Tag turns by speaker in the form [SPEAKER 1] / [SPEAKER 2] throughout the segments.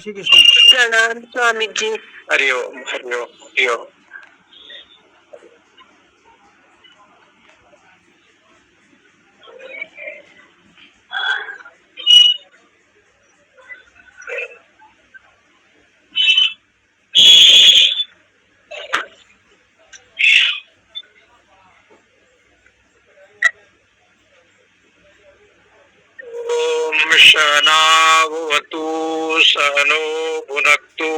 [SPEAKER 1] श्री कृष्ण।
[SPEAKER 2] प्रणाम स्वामी जी।
[SPEAKER 3] हरिओम हरिओम हरिओम। ओम शनावतु सहनो भुनक्तु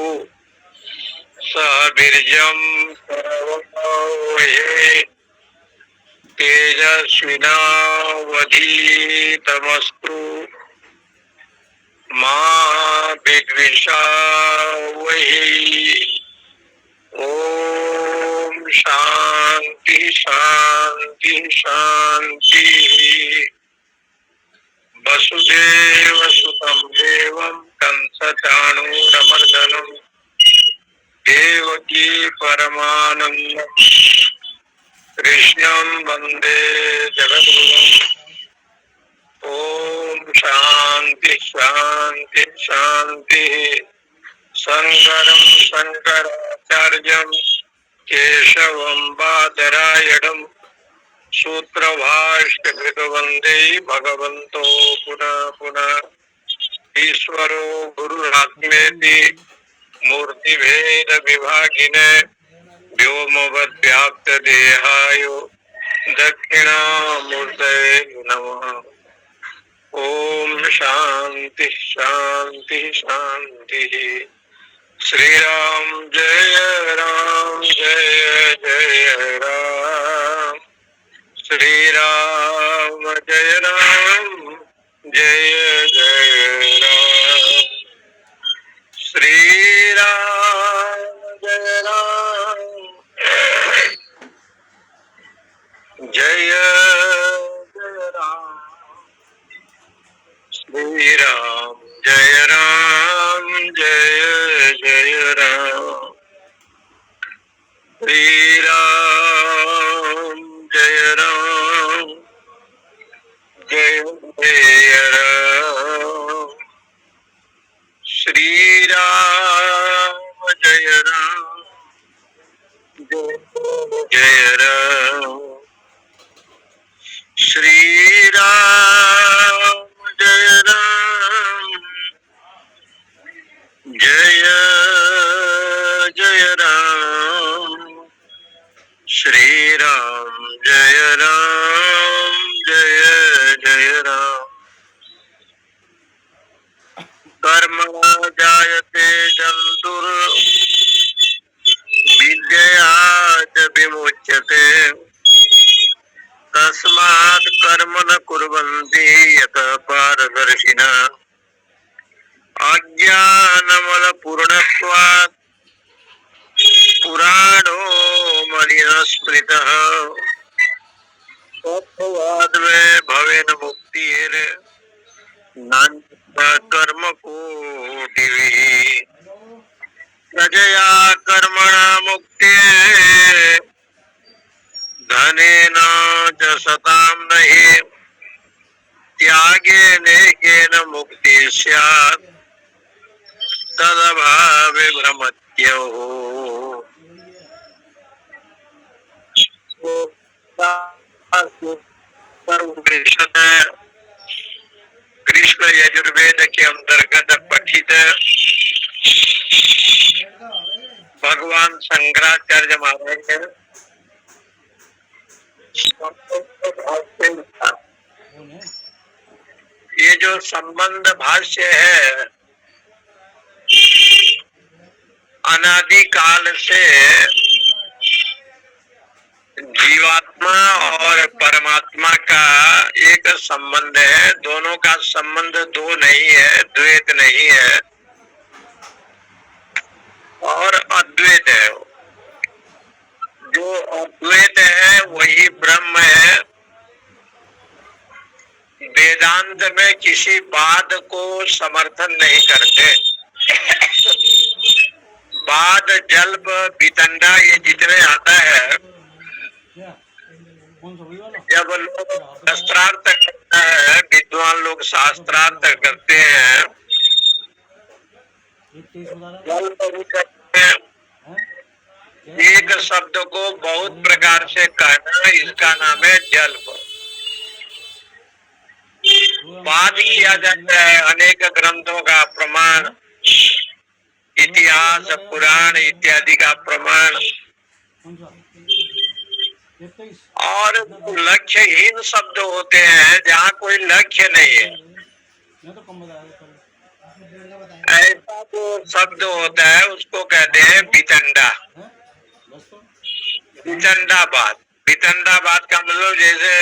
[SPEAKER 3] सह वीर्यं करवहै तेजस्विनावधीतमस्तु मा विद्विषावहै। ओम शांति शांति शांति। वसुदेव सुतं देवं कंसचाणूरमर्दनं देवकी परमानंदं कृष्णं वंदे जगद्गुरुं। ओम शांति शांति शांति। शंकरं शंकराचार्यं केशवं बादरायणं सूत्रभाष्यकृत वंदे भगवन्तो पुनः पुनः। ईश्वरो गुरुरात्मेति मूर्तिभेद विभागिने व्योमवद्व्याप्त देहाय दक्षिणामूर्तये नमः। ओम शांति शांति शांति। श्री राम जय जय राम। श्री राम जय राम। श्री राम जय राम। श्री राम जय राम। श्री राम जय राम जय राम। श्री राम जय राम जय राम। श्री राम जय राम जय राम। श्री राम जय राम। कर्म जायते जन्तुर विद्यया च विमुच्यते तस्मात् कर्म न कुर्वन्ति यतः पारदर्शिनः अज्ञानमलपूर्णत्वात् पुराणो मलिनः स्मृतः तत्त्वाद्वे भवेन मुक्तिर् कर्म कोटिभिः प्रजया कर्मणा मुक्ते धनेन च सतां नहि त्यागेन मुक्ति स्यात् तदभावे भ्रमत्यौ। कृष्ण यजुर्वेद के अंतर्गत पठित भगवान शंकराचार्य महाराज ने ये जो संबंध भाष्य है अनादि काल से जीवात्मा और परमात्मा का एक संबंध है। दोनों का संबंध दो नहीं है, द्वैत नहीं है और अद्वैत है। जो अद्वैत है वही ब्रह्म है। वेदांत में किसी बात को समर्थन नहीं करते। बाद जल्प वितंडा ये जितने आता है, जब लोग शास्त्रार्थ करता है, विद्वान लोग शास्त्रार्थ करते हैं जल्प भी कहते हैं। एक शब्द को बहुत प्रकार से कहना, इसका नाम है जल्प। बात किया जाता है अनेक ग्रंथों का प्रमाण, इतिहास, पुराण इत्यादि का प्रमाण, और लक्ष्यहीन शब्द होते हैं जहाँ कोई लक्ष्य नहीं है, ऐसा जो शब्द होता है उसको कहते हैं वितंडा। वितंडाबाद, वितंडाबाद का मतलब जैसे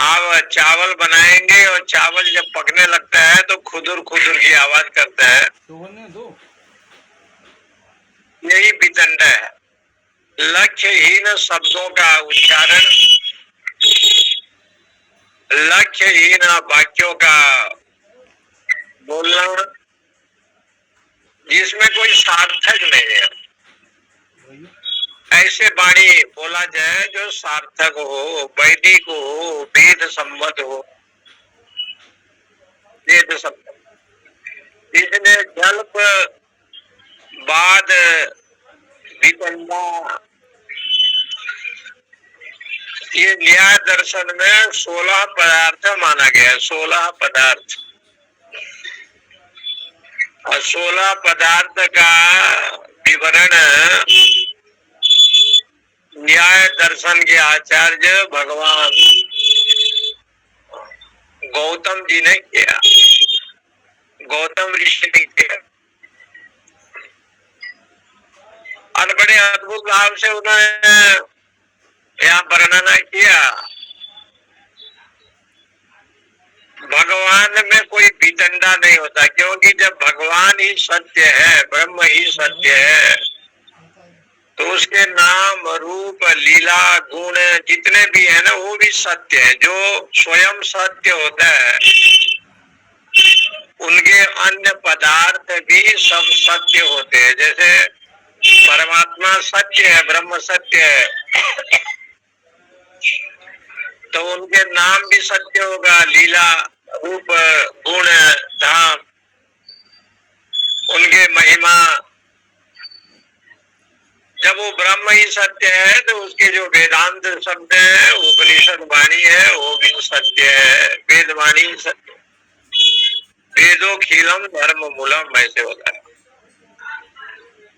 [SPEAKER 3] आप चावल बनाएंगे और चावल जब पकने लगता है तो खुदुर खुदुर की आवाज करता है, यही वितंडा है। लक्ष्यहीन शब्दों का उच्चारण, लक्ष्यहीन वाक्यों का बोलना, जिसमें कोई सार्थक नहीं है, ऐसे वाणी बोला जाए जो सार्थक हो, वैदिक हो, वेद सम्मत हो, वेद सम्मत। इसलिए जल्प, बाद, वितंडा, ये न्याय दर्शन में 16 पदार्थ माना गया, 16 पदार्थ। और 16 पदार्थ का विवरण न्याय दर्शन के आचार्य भगवान गौतम जी ने किया, गौतम ऋषि ने किया। और बड़े अद्भुत भाव से उन्होंने यहाँ वर्णना किया। भगवान में कोई वितंडा नहीं होता, क्योंकि जब भगवान ही सत्य है, ब्रह्म ही सत्य है, तो उसके नाम, रूप, लीला, गुण जितने भी है ना, वो भी सत्य है। जो स्वयं सत्य होता है, उनके अन्य पदार्थ भी सब सत्य होते हैं। जैसे परमात्मा सत्य है, ब्रह्म सत्य है, तो उनके नाम भी सत्य होगा, लीला, रूप, गुण, धाम, उनके महिमा। जब वो ब्रह्म ही सत्य है तो उसके जो वेदांत शब्द है, उपनिषद वाणी है, वो भी सत्य है, वेद वाणी सत्य। वेदोखिलम धर्म मूलम, ऐसे होता है।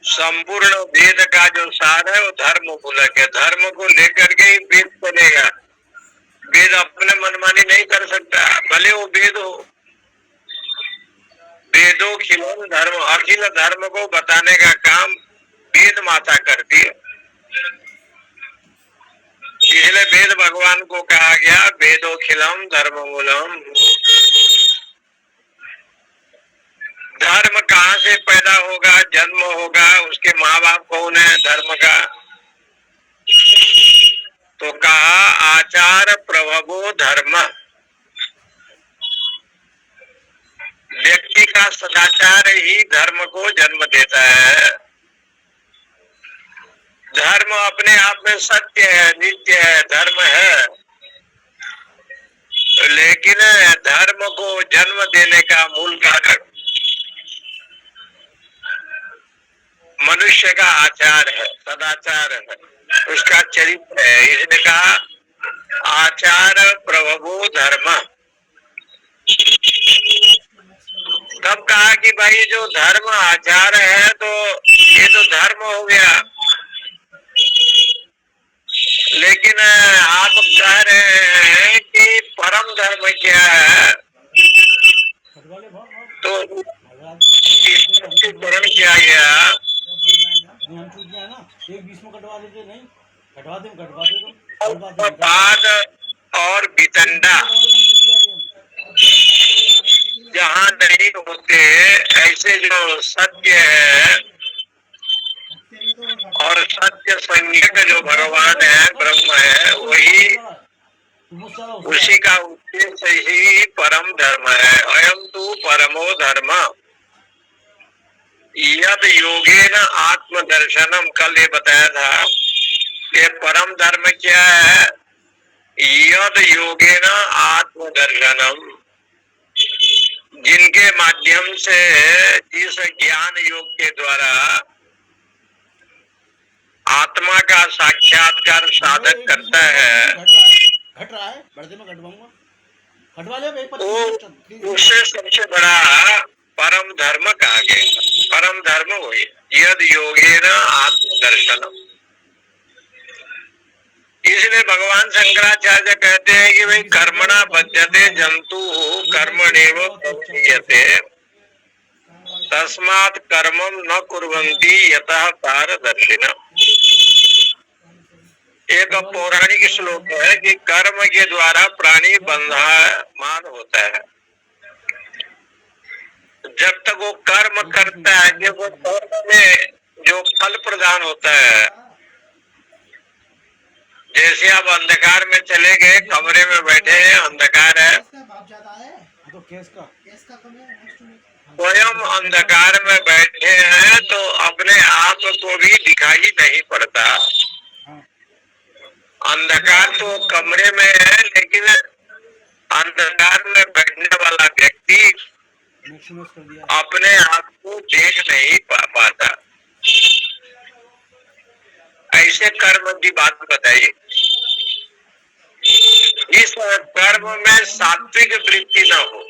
[SPEAKER 3] संपूर्ण वेद का जो सार है वो धर्म मूलक है। धर्म को लेकर के ही वेद चलेगा। वेद अपने मनमानी नहीं कर सकता, भले वो वेद हो। वेदोखिलम धर्म, अखिल धर्म को बताने का काम वेद माता करती है। इसलिए वेद भगवान को कहा गया वेदोखिलम धर्म मूलम। धर्म कहाँ से पैदा होगा, जन्म होगा, उसके माँ बाप कौन है धर्म का? तो कहा आचार प्रभवो धर्म। व्यक्ति का सदाचार ही धर्म को जन्म देता है। धर्म अपने आप में सत्य है, नित्य है, धर्म है, लेकिन धर्म को जन्म देने का मूल कारण मनुष्य का आचार है, सदाचार है, उसका चरित्र है। इसने कहा आचार प्रभवो धर्म। तब कहा कि भाई जो धर्म आचार है तो ये तो धर्म हो गया, लेकिन आप कह रहे हैं कि परम धर्म क्या है, तो स्पष्टीकरण किया गया। बाद और वितंडा जहाँ नहीं होते, ऐसे जो सत्य है और सत्य संज्ञक जो भगवान है, ब्रह्म है, वही उसी का उद्देश्य ही परम धर्म है। अयम तु परमो धर्म यद योगेन आत्मदर्शनम। कल ये बताया था कि परम धर्म क्या है? यद योगेन आत्मदर्शनम, जिनके माध्यम से ज्ञान योग के द्वारा आत्मा का साक्षात्कार साधक करता है,
[SPEAKER 1] घट रहा है बढ़ते में घटवाऊंगा, घटवा ले भाई,
[SPEAKER 3] वो उससे सबसे बड़ा परम धर्म कहा गया। परम धर्म वही यद योगेन आत्मदर्शनम। इसलिए भगवान शंकराचार्य कहते हैं कि भाई कर्मणा बध्यते जंतु कर्मणेव प्रवर्त्यते तस्मात् कर्मम न कुर्वन्ति यतः पारदर्शिनः। एक पौराणिक श्लोक है कि कर्म के द्वारा प्राणी बंधमान होता है। जब तक वो कर्म करता है, जब वो कर्म में जो फल प्रदान होता है, जैसे आप अंधकार में चले गए, कमरे में बैठे हैं, अंधकार है, स्वयं अंधकार में बैठे हैं तो अपने आप को भी दिखाई नहीं पड़ता। अंधकार तो कमरे में है, लेकिन अंधकार में बैठने वाला व्यक्ति अपने आप को देख नहीं पाता। ऐसे कर्म की बात बताइए। इस कर्म में सात्विक वृत्ति न हो,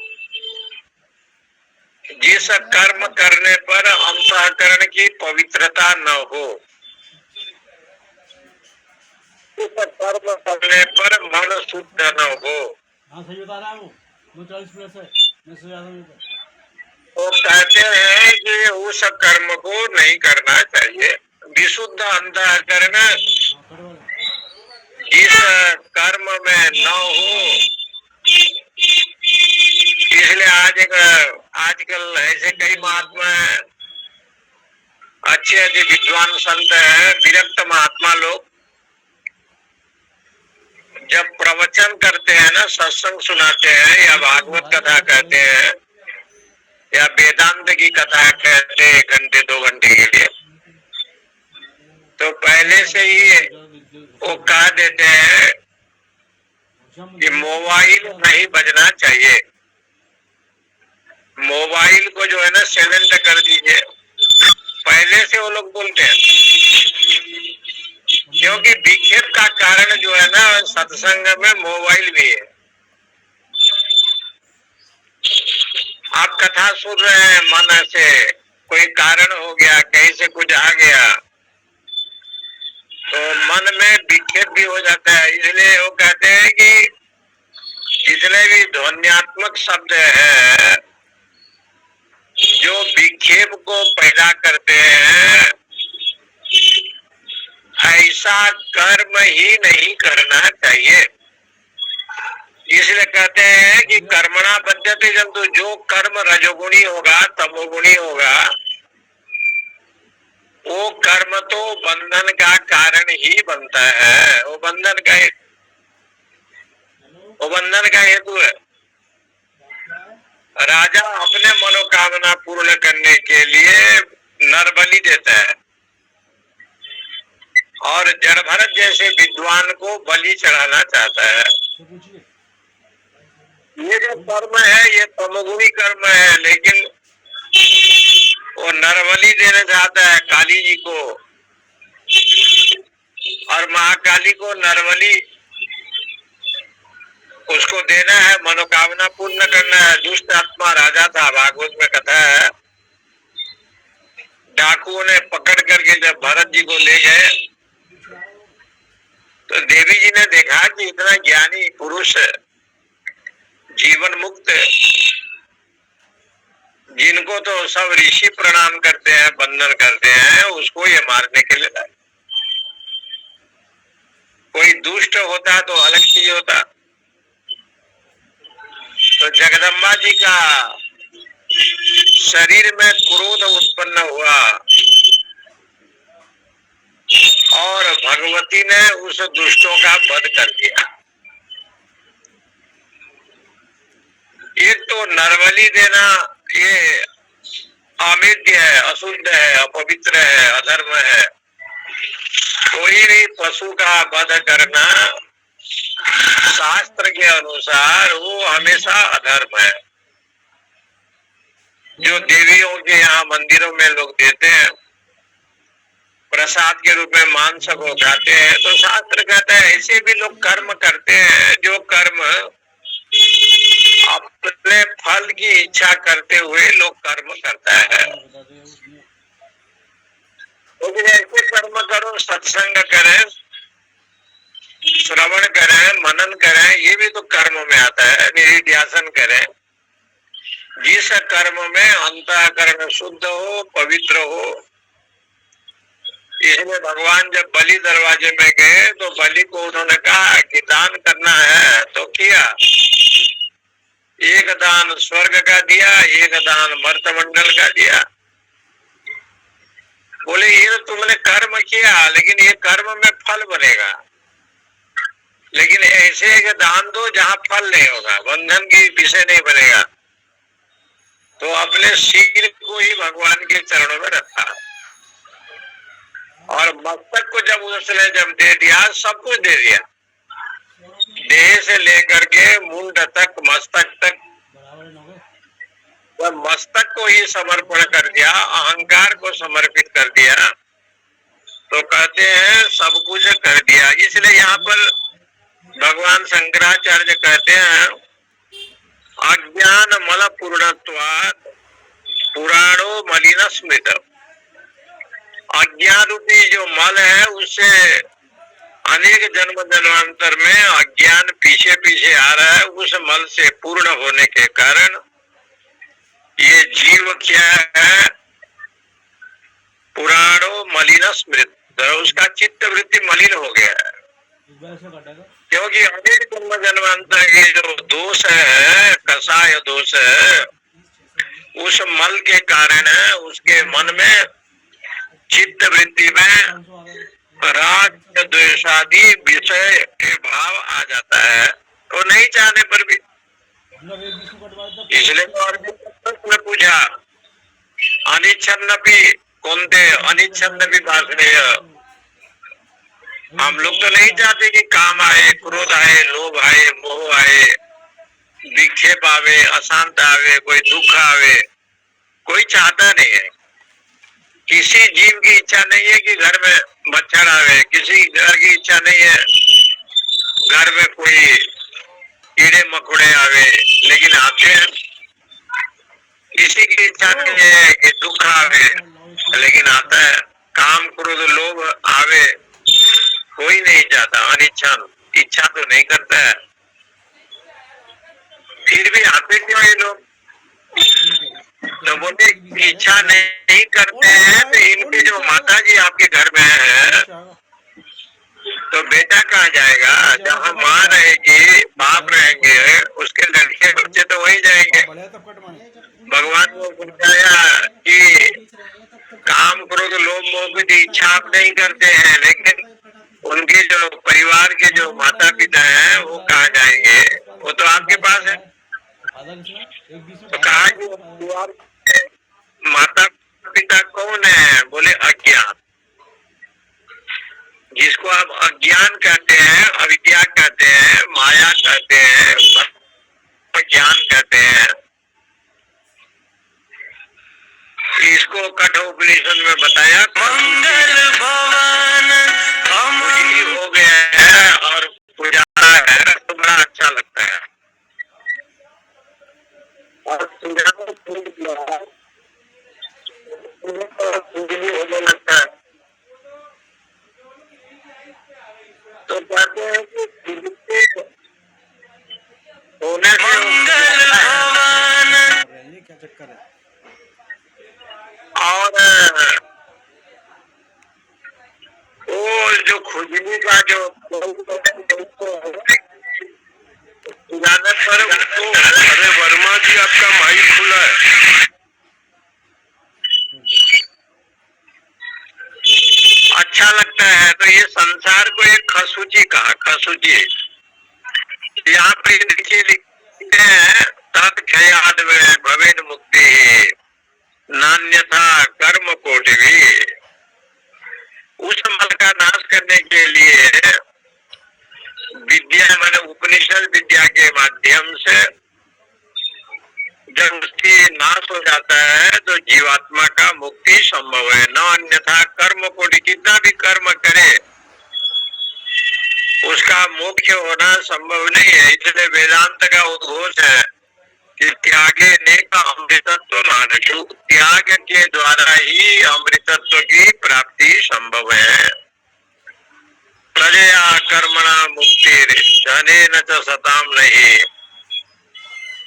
[SPEAKER 3] जिस कर्म करने पर अंतःकरण की पवित्रता न हो, उस कर्म करने पर मन शुद्ध न हो,
[SPEAKER 1] सही बता रहा हूँ, 40 मिनट से मैं सो जाता हूँ।
[SPEAKER 3] तो कहते हैं कि उस कर्म को नहीं करना चाहिए। विशुद्ध अंतःकरण जिस कर्म में न हो, इसलिए आजकल ऐसे कई महात्मा हैं, अच्छे विद्वान संत हैं, विरक्त महात्मा लोग, जब प्रवचन करते हैं ना, सत्संग सुनाते हैं या भागवत कथा कहते हैं या वेदांत की कथा कहते हैं 1 घंटे 2 घंटे के लिए, तो पहले से ही वो कह देते हैं कि मोबाइल नहीं बजना चाहिए, मोबाइल को जो है ना साइलेंट कर दीजिए। पहले से वो लोग बोलते हैं, क्योंकि विक्षेप का कारण जो है ना सत्संग में मोबाइल भी है। आप कथा सुन रहे हैं, मन से कोई कारण हो गया, कहीं से कुछ आ गया, तो मन में विक्षेप भी हो जाता है। इसलिए वो कहते हैं कि जितने भी ध्वन्यात्मक शब्द है जो विक्षेप को पैदा करते हैं, ऐसा कर्म ही नहीं करना चाहिए। इसलिए कहते हैं कि कर्मणा बध्यते जंतु, जो कर्म रजोगुणी होगा, तमोगुणी होगा, वो कर्म तो बंधन का कारण ही बनता है। वो बंधन का हेतु है। राजा अपने मनोकामना पूर्ण करने के लिए नरबलि देता है और जड़भरत जैसे विद्वान को बलि चढ़ाना चाहता है। ये जो कर्म है ये तमोगुणी कर्म है, लेकिन वो नरबलि देना चाहता है काली जी को, और महाकाली को नरबलि उसको देना है, मनोकामना पूर्ण करना है। दुष्ट आत्मा राजा था, भागवत में कथा है, डाकुओं ने पकड़ करके जब भरत जी को ले गए तो देवी जी ने देखा कि इतना ज्ञानी पुरुष, जीवन मुक्त, जिनको तो सब ऋषि प्रणाम करते हैं, वंदन करते हैं, उसको ये मारने के लिए लाए। कोई दुष्ट होता तो अलग चीज होता। तो जगदम्बा जी का शरीर में क्रोध उत्पन्न हुआ और भगवती ने उस दुष्टों का वध कर दिया। एक तो नरबलि देना ये अमित्य है, अशुद्ध है, अपवित्र है, अधर्म है। कोई भी पशु का वध करना शास्त्र के अनुसार वो हमेशा अधर्म है। जो देवियों के यहाँ मंदिरों में लोग देते हैं प्रसाद के रूप में, मांस को खाते हैं, तो शास्त्र कहता है ऐसे भी लोग कर्म करते हैं जो कर्म अपने फल की इच्छा करते हुए लोग कर्म करता है। लेकिन ऐसे कर्म करो, सत्संग करें, श्रवण करें, मनन करें, ये भी तो कर्म में आता है। निधिध्यासन करें, जिस कर्म में अंतःकरण शुद्ध हो, पवित्र हो। इसलिए भगवान जब बलि दरवाजे में गए तो बलि को उन्होंने कहा कि दान करना है, तो किया। एक दान स्वर्ग का दिया, एक दान मर्तमंडल का दिया। बोले ये तो तुमने कर्म किया, लेकिन ये कर्म में फल बनेगा, लेकिन ऐसे एक दान दो जहां फल नहीं होगा, बंधन की विषय नहीं बनेगा। तो अपने सिर को ही भगवान के चरणों में रखा और मस्तक को जब उसने जब दे दिया, सब कुछ दे दिया, देह से लेकर के मुंड तक, मस्तक तक, जब मस्तक को ही समर्पण कर दिया, अहंकार को समर्पित कर दिया, तो कहते हैं सब कुछ कर दिया। इसलिए यहाँ पर भगवान शंकराचार्य कहते हैं अज्ञान मल पूर्णत्वात् पुराणो मलिन स्मृत। अज्ञान रूपी जो मल है उससे अनेक जन्म जन्मांतर में अज्ञान पीछे पीछे आ रहा है। उस मल से पूर्ण होने के कारण ये जीव क्या है, पुराणो मलिन स्मृत, उसका चित्त वृत्ति मलिन हो गया है। क्योंकि अनेक जन्म जन्मांतर के जो दोष है, कसाय दोष है, उस मल के कारण है उसके मन में, चित्त वृत्ति में राग द्वेषादि विषय के भाव आ जाता है, तो नहीं चाहने पर भी। इसलिए तो अर्जुन ने पूछा अनिच्छन्नपि कौन्तेय अनिच्छन्नपि वासनेय। हम लोग तो नहीं चाहते कि काम आए, क्रोध आए, लोभ आए, मोह आए, विक्षेप आवे, अशांत आवे, कोई दुख आवे, कोई चाहता नहीं है। किसी जीव की इच्छा नहीं है कि घर में मच्छर आवे, किसी घर की इच्छा नहीं है घर में कोई कीड़े मकोड़े आवे, लेकिन आते हैं। किसी की इच्छा नहीं है कि दुख आवे, लेकिन आता है। काम क्रोध लोभ आवे, कोई नहीं चाहता, अनिच्छा, इच्छा तो नहीं करता है, फिर भी आते क्यों ये लोग? तो बोले इच्छा नहीं करते हैं, तो इनके जो माता जी आपके घर में है, तो बेटा कहाँ जाएगा? जहाँ माँ रहेगी, बाप रहेंगे, उसके लड़के बच्चे तो वही जाएंगे। भगवान ने बताया कि काम क्रोध लोभ मोह की इच्छा आप नहीं करते हैं, लेकिन उनके जो परिवार के जो माता पिता हैं वो कहाँ जाएंगे? वो तो आपके पास है। तो कहा कि माता पिता कौन है? बोले अज्ञान। जिसको आप अज्ञान कहते हैं, अविद्या कहते हैं, माया कहते हैं, ज्ञान कहते हैं, इसको कठोपनिषद में बताया मंगल भवन हम हो गया है और पुजारा है, तो बड़ा अच्छा लगता है। और होने लगता है, तो कहते हैं कि होने मंगल भवन
[SPEAKER 1] क्या चक्कर है?
[SPEAKER 3] और वो जो खुजली का जो पर उसको, अरे वर्मा जी आपका माइक खुला है। अच्छा लगता है। तो ये संसार को एक खसूची कहा, खसूची। यहाँ पे देखिए लिखते हैं तत्क्षयाद में भवेन मुक्ति नान्यथा कर्म कोटिभी। उस मल का नाश करने के लिए विद्या मैंने उपनिषद विद्या के माध्यम से जब उसकी नाश हो जाता है आत्मा का मुक्ति संभव है, न अन्यथा। कर्म को कितना भी कर्म करे उसका मोक्ष होना संभव नहीं है। इसलिए वेदांत का उद्घोष है कि त्यागे नेक अमृतत्व मानसु, त्याग के द्वारा ही अमृतत्व की प्राप्ति संभव है। प्रजया कर्मणा मुक्ति धनेन च सताम नहीं,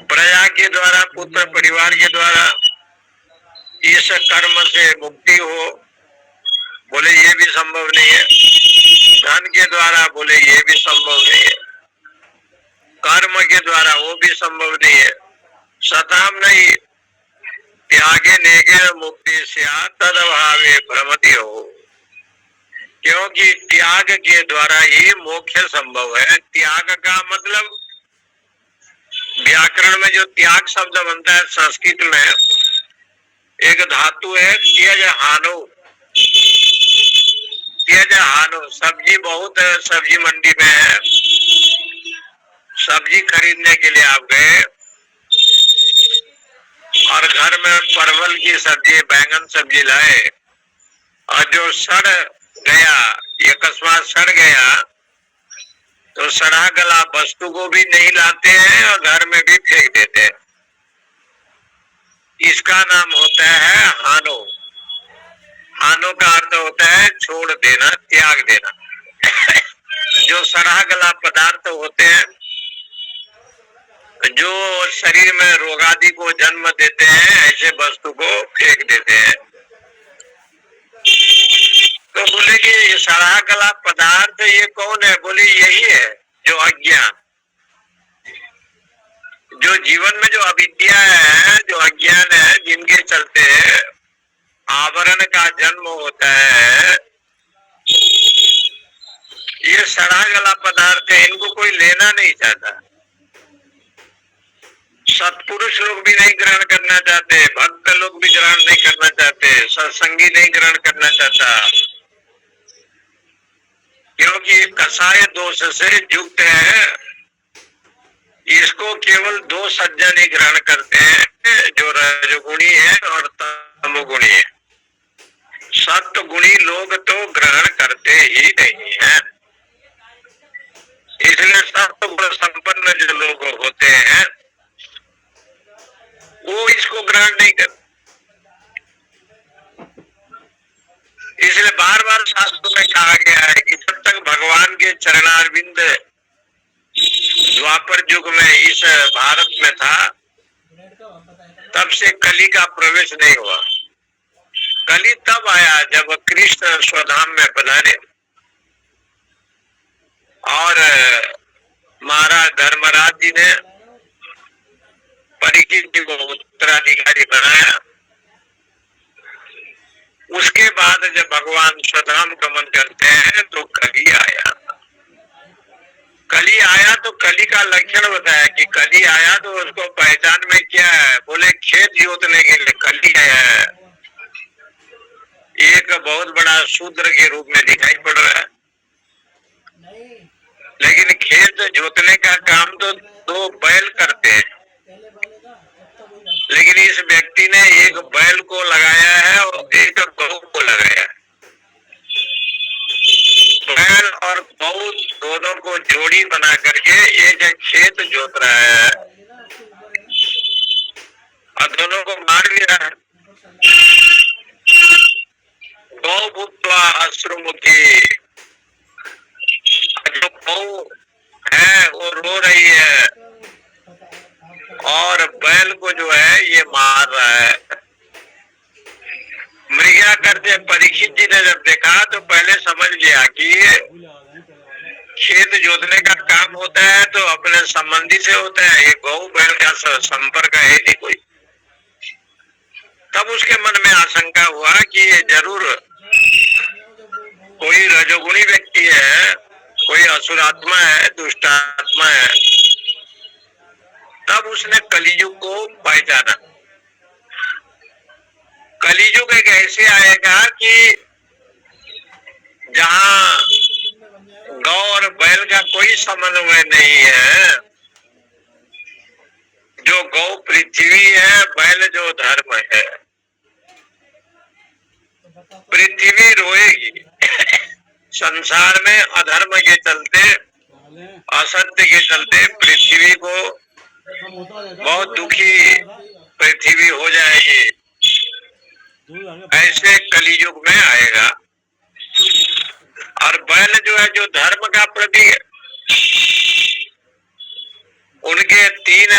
[SPEAKER 3] प्रजा के द्वारा, पुत्र परिवार के द्वारा इस कर्म से मुक्ति हो, बोले ये भी संभव नहीं है। धन के द्वारा, बोले ये भी संभव नहीं है। कर्म के द्वारा, वो भी संभव नहीं है। सताम नहीं, त्यागे नेगे मुक्ति से तदभावे भ्रमति हो, क्योंकि त्याग के द्वारा ही मोक्ष संभव है। त्याग का मतलब व्याकरण में जो त्याग शब्द बनता है संस्कृत में, एक धातु है त्यज हानो। त्यज हानो, सब्जी बहुत है, सब्जी मंडी में है, सब्जी खरीदने के लिए आप गए और घर में परवल की सब्जी, बैंगन सब्जी लाए और जो सड़ गया, ये अकस्मात सड़ गया, तो सड़ा गला वस्तु को भी नहीं लाते हैं और घर में भी फेंक देते हैं। इसका नाम होता है हानो। हानो का अर्थ होता है छोड़ देना, त्याग देना। जो सड़ा गला पदार्थ होते हैं, जो शरीर में रोगादि को जन्म देते हैं, ऐसे वस्तु को फेंक देते हैं। तो बोले कि ये सड़ा गला पदार्थ ये कौन है? बोले यही है, जो अज्ञान, जो जीवन में जो अविद्या है, जो अज्ञान है, जिनके चलते आवरण का जन्म होता है, ये सड़ा गला पदार्थ है, इनको कोई लेना नहीं चाहता। सत्पुरुष लोग भी नहीं ग्रहण करना चाहते, भक्त लोग भी ग्रहण नहीं करना चाहते, सत्संगी नहीं ग्रहण करना चाहता, क्योंकि कसाय दोष से युक्त है। इसको केवल दो सज्जन ही ग्रहण करते हैं, जो रजगुणी है और तमोगुणी है। सत्वगुणी लोग तो ग्रहण करते ही नहीं है। इसलिए सत्वगुण संपन्न जो लोग होते हैं वो इसको ग्रहण नहीं करते। इसलिए बार बार शास्त्रों में कहा गया है कि जब तक भगवान के चरणारविंद द्वापर युग में इस भारत में था, तब से कली का प्रवेश नहीं हुआ। कली तब आया जब कृष्ण स्वधाम में पधारे और महाराज धर्मराज जी ने परीक्षित जी को उत्तराधिकारी बनाया। उसके बाद जब भगवान स्वधाम गमन करते हैं तो कली आया। कली आया तो कली का लक्षण बताया कि कली आया तो उसको पहचान में क्या है? बोले खेत जोतने के लिए कली आया है। एक बहुत बड़ा शूद्र के रूप में दिखाई पड़ रहा है, लेकिन खेत जोतने का काम तो दो बैल करते हैं, लेकिन इस व्यक्ति ने एक बैल को लगाया है और एक गौ को लगाया है। बैल और गौ दोनों को जोड़ी बना करके एक खेत जोत रहा है और दोनों को मार भी रहा है। गौ भूत्वा अश्रुमुखी, जो गौ है वो रो रही है और बैल को जो है ये मार रहा है। मृगा करते परीक्षित जी ने जब देखा तो पहले समझ गया कि ये खेत जोतने का काम होता है तो अपने संबंधी से होता है, ये गौ बैल का संपर्क है नहीं कोई। तब उसके मन में आशंका हुआ कि ये जरूर कोई रजोगुणी व्यक्ति है, कोई असुरात्मा है, दुष्टात्मा है। तब उसने कलियुग को पहचाना। कलियुग एक ऐसे आएगा कि जहाँ गौ और बैल का कोई समन्वय नहीं है, जो गौ पृथ्वी है, बैल जो धर्म है। पृथ्वी रोएगी। संसार में अधर्म के चलते, असत्य के चलते पृथ्वी को बहुत दुखी पृथ्वी हो जाएगी। ऐसे कलियुग में आएगा। और बैल जो है, जो धर्म का प्रतीक है, उनके 3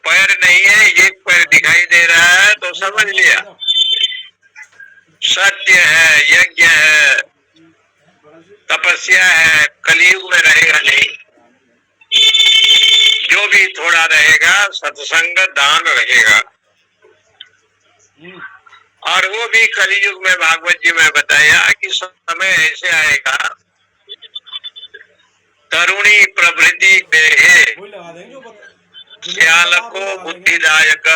[SPEAKER 3] पैर नहीं है, 1 पैर दिखाई दे रहा है, तो समझ लिया सत्य है, यज्ञ है, तपस्या है, कलियुग में रहेगा नहीं। जो भी थोड़ा रहेगा सत्संग दान रहेगा। और वो भी कलियुग में भागवत जी में बताया कि समय ऐसे आएगा, तरुणी प्रभृति देहे श्याल को बुद्धिदायक।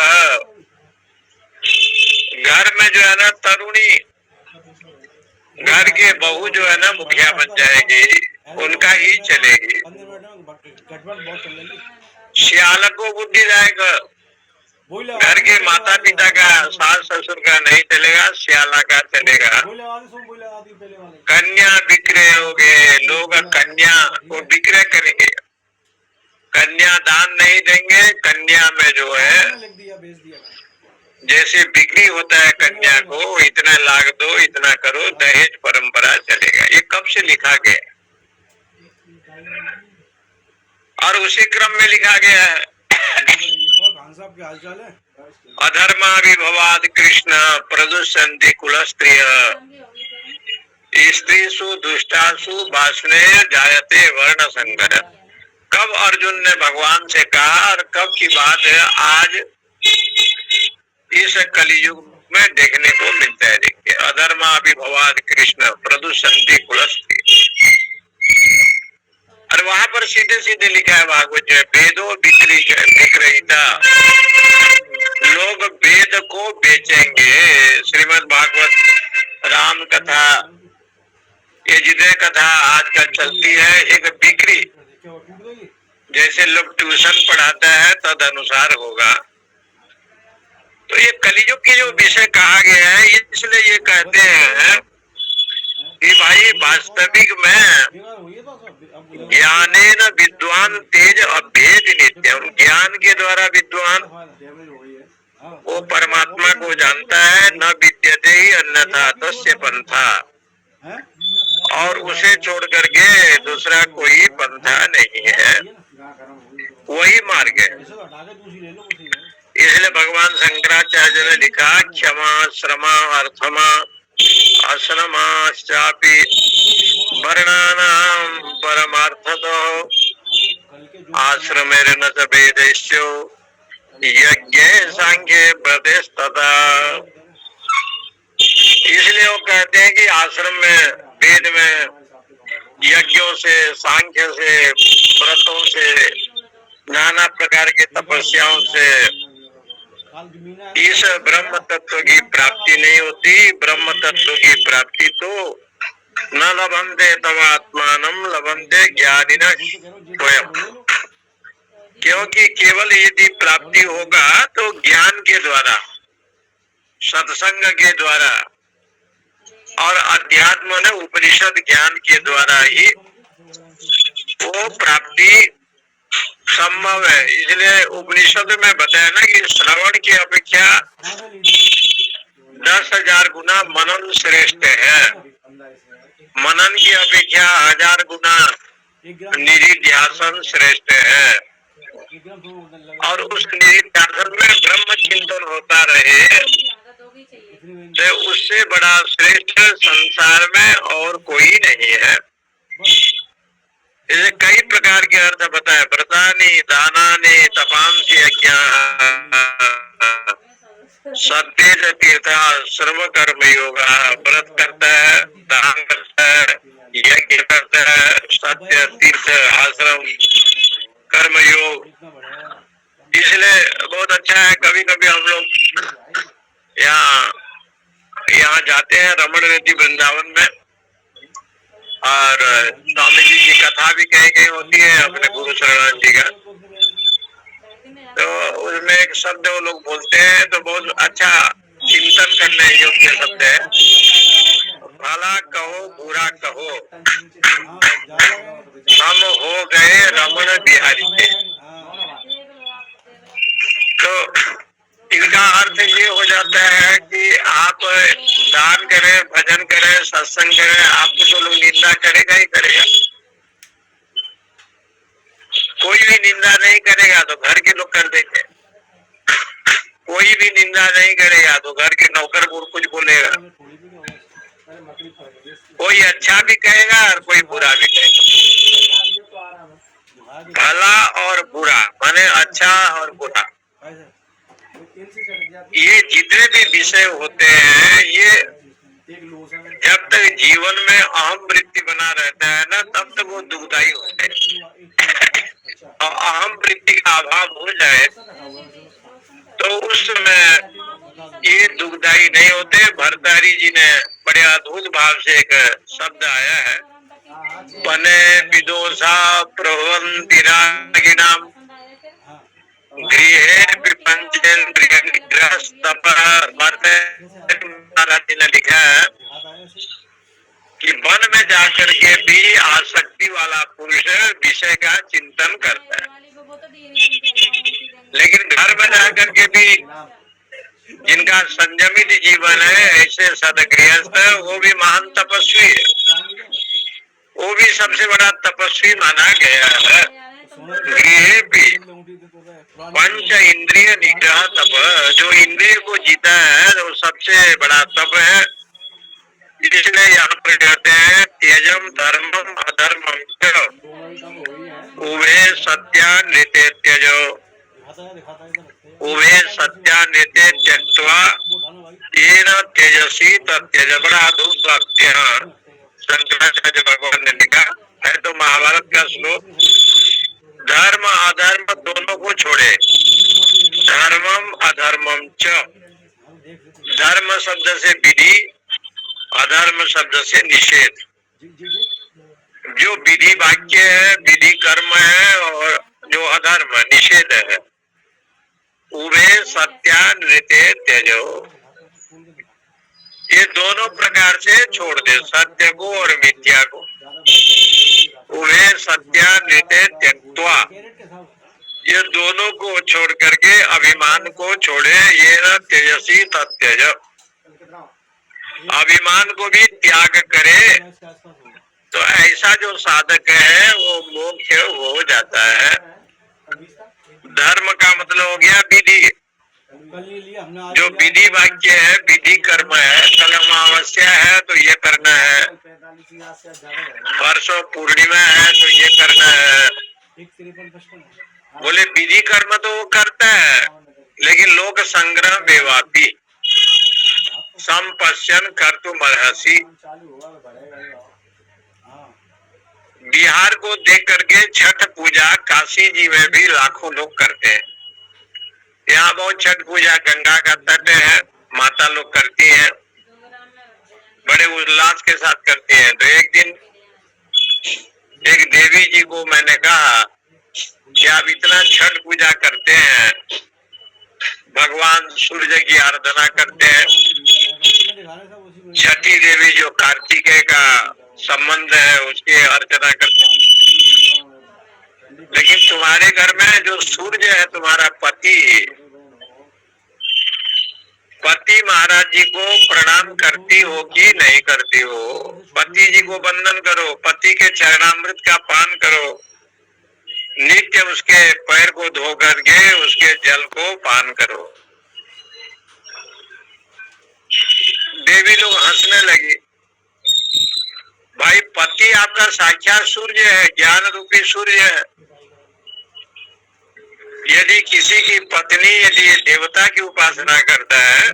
[SPEAKER 3] घर में जो है ना तरुणी, घर के बहू जो है ना मुखिया बन जाएगी, उनका ही चलेगी। श्याल को बुद्धिदायक, घर के माता पिता का, सास ससुर का नहीं चलेगा, श्याला का चलेगा। कन्या विक्रय होगे, लोग कन्या को विक्रय करेंगे, कन्या दान नहीं देंगे। कन्या में जो है जैसे बिक्री होता है कन्या को, इतना लाख दो, इतना करो, दहेज परंपरा चलेगा। ये कब से लिखा गया? और उसी क्रम में लिखा गया है। अधर्माभिभवाद कृष्ण प्रदुष्यन्ति कुलस्त्रिय स्त्रीषु दुष्टासु वासने जायते वर्ण संकर। कब अर्जुन ने भगवान से कहा और कब की बात है? आज इस कलियुग में देखने को मिलता है। देखिए, अधर्माभिभवाद कृष्ण प्रदुष्यन्ति कुलस्त्रिय। और वहां पर सीधे सीधे लिखा है भागवत जो है, वेदो विक्रयिता, लोग वेद को बेचेंगे। श्रीमद् भागवत राम कथा, ये जितने कथा आजकल चलती है, एक बिक्री, जैसे लोग ट्यूशन पढ़ाता है तद अनुसार होगा। तो ये कलियुग के जो विषय कहा गया है, इसलिए ये कहते हैं कि भाई वास्तविक में ज्ञानेन विद्वान तेज अभेद नित्यम। ज्ञान के द्वारा विद्वान वो परमात्मा को जानता है, न विद्यते ही अन्यथा तस्य पंथा, और उसे छोड़ करके दूसरा कोई पंथा नहीं है, वही मार्ग है। इसलिए भगवान शंकराचार्य ने लिखा, क्षमा श्रमा अर्थमा आश्रमाश्चापि वर्णानां परमार्थतो आश्रमेर न च वेदेषु यज्ञे सांख्ये व्रतेस्तथा। इसलिए वो कहते हैं कि आश्रम में, वेद में, यज्ञों से, सांख्य से, व्रतों से, नाना प्रकार के तपस्याओं से इस ब्रह्म तत्व की प्राप्ति नहीं होती। ब्रह्म तत्व की प्राप्ति तो न लभन्ते तवात्मानं लभन्ते ज्ञानिनः स्वयं। क्योंकि केवल यदि प्राप्ति होगा तो ज्ञान के द्वारा, सत्संग के द्वारा और अध्यात्म ने उपनिषद ज्ञान के द्वारा ही वो प्राप्ति संभव है। इसलिए उपनिषद में बताया ना कि श्रवण की अपेक्षा 10,000 गुना मनन श्रेष्ठ है, मनन की अपेक्षा 1000 गुना निधिध्यासन श्रेष्ठ है। और उस निधिध्यासन में ब्रह्म चिंतन होता रहे तो उससे बड़ा श्रेष्ठ संसार में और कोई नहीं है। इसे कई प्रकार के अर्थ बताए, व्रतानि दानानि तपांसि यज्ञाः सत्येज तीर्थ सर्व कर्म योगा। व्रत करता है, दान करता है, यज्ञ करता है, सत्य तीर्थ आश्रम कर्म योग। इसलिए बहुत अच्छा है। कभी कभी हम लोग यहाँ जाते हैं रमण रेती वृंदावन में, और स्वामी जी की कथा भी कहीं कहीं होती है, अपने गुरु शरणानंद जी का। तो उसमें एक शब्द वो लोग बोलते हैं तो बहुत अच्छा चिंतन करने योग्य शब्द है। सत्संग करें, आपको तो लोग निंदा करेगा ही करेगा। कोई भी निंदा नहीं करेगा तो घर के लोग कर देंगे, कोई भी निंदा नहीं करेगा तो घर के नौकर कुछ बोलेगा, कोई अच्छा भी कहेगा और कोई बुरा भी कहेगा। भला और बुरा माने अच्छा और बुरा, ये जितने भी विषय होते हैं ये जब तक जीवन में अहम वृत्ति बना रहता है ना तब तक वो दुखदायी होते हैं। और अहम वृत्ति का अभाव हो जाए तो उस समय ये दुखदायी नहीं होते। भर्तृहरि जी ने बड़े अद्भुत भाव से एक शब्द आया है, वने विदोषा प्रभवन्ति रागिनाम गृहे पंचेन्द्रिय निग्रह तप। महाराज जी ने लिखा है कि वन में जाकर के भी आसक्ति वाला पुरुष विषय का चिंतन करता है, लेकिन घर में जाकर के भी जिनका संयमित जीवन है ऐसे सदगृहस्थ वो भी महान तपस्वी है, वो भी सबसे बड़ा तपस्वी माना गया है। गृह भी पंच इंद्रिय निग्रह तप, जो इंद्रिय को जीता है वो सबसे बड़ा तप है। इसलिए यहाँ पर कहते हैं त्यजम धर्मम अधर्मम उभे सत्यान्विते त्यजो, उभे सत्यान्विते त्यक्त्वा येन तेजसी तत्यज। बड़ा अद्भुत वाक्य शंकराचार्य भगवान ने लिखा है, तो महाभारत का श्लोक। धर्म अधर्म दोनों को छोड़े, धर्मम अधर्मम च। धर्म शब्द से विधि, अधर्म शब्द से निषेध। जो विधि वाक्य है, विधि कर्म है, और जो अधर्म निषेध है, उभे सत्यान्विते त्यजो। ये दोनों प्रकार से छोड़ दे, सत्य को और मिथ्या को। उभे सत्यान्विते त्यक्त्वा, ये दोनों को छोड़ करके अभिमान को छोड़े। ये न तेजसी तत्यज, अभिमान को भी त्याग करे तो ऐसा जो साधक है वो मोक्ष हो जाता है। धर्म का मतलब हो गया विधि, जो विधि वाक्य है, विधि कर्म है। कल अमावस्या है तो ये करना है, परसों पूर्णिमा है तो ये करना है। बोले विधि कर्म तो वो करता है, लेकिन लोक संग्रह बेवापी संपश्यन कर्तुम अर्हसि। बिहार को देख करके छठ पूजा काशी जी में भी लाखों लोग करते हैं। यहाँ बहुत छठ पूजा गंगा का तट है, माता लोग करती हैं, बड़े उल्लास के साथ करती हैं। तो एक दिन एक देवी जी को मैंने कहा कि आप इतना छठ पूजा करते हैं, भगवान सूर्य की आराधना करते हैं, छठी देवी जो कार्तिकेय का संबंध है उसकी अर्चना करते हैं, लेकिन तुम्हारे घर में जो सूर्य है तुम्हारा पति, पति महाराज जी को प्रणाम करती हो कि नहीं करती हो? पति जी को वंदन करो, पति के चरणामृत का पान करो, नित्य उसके पैर को धो करके उसके जल को पान करो। देवी लोग हंसने लगी। भाई पति आपका साक्षात सूर्य है, ज्ञान रूपी सूर्य है। यदि किसी की पत्नी यदि देवता की उपासना करता है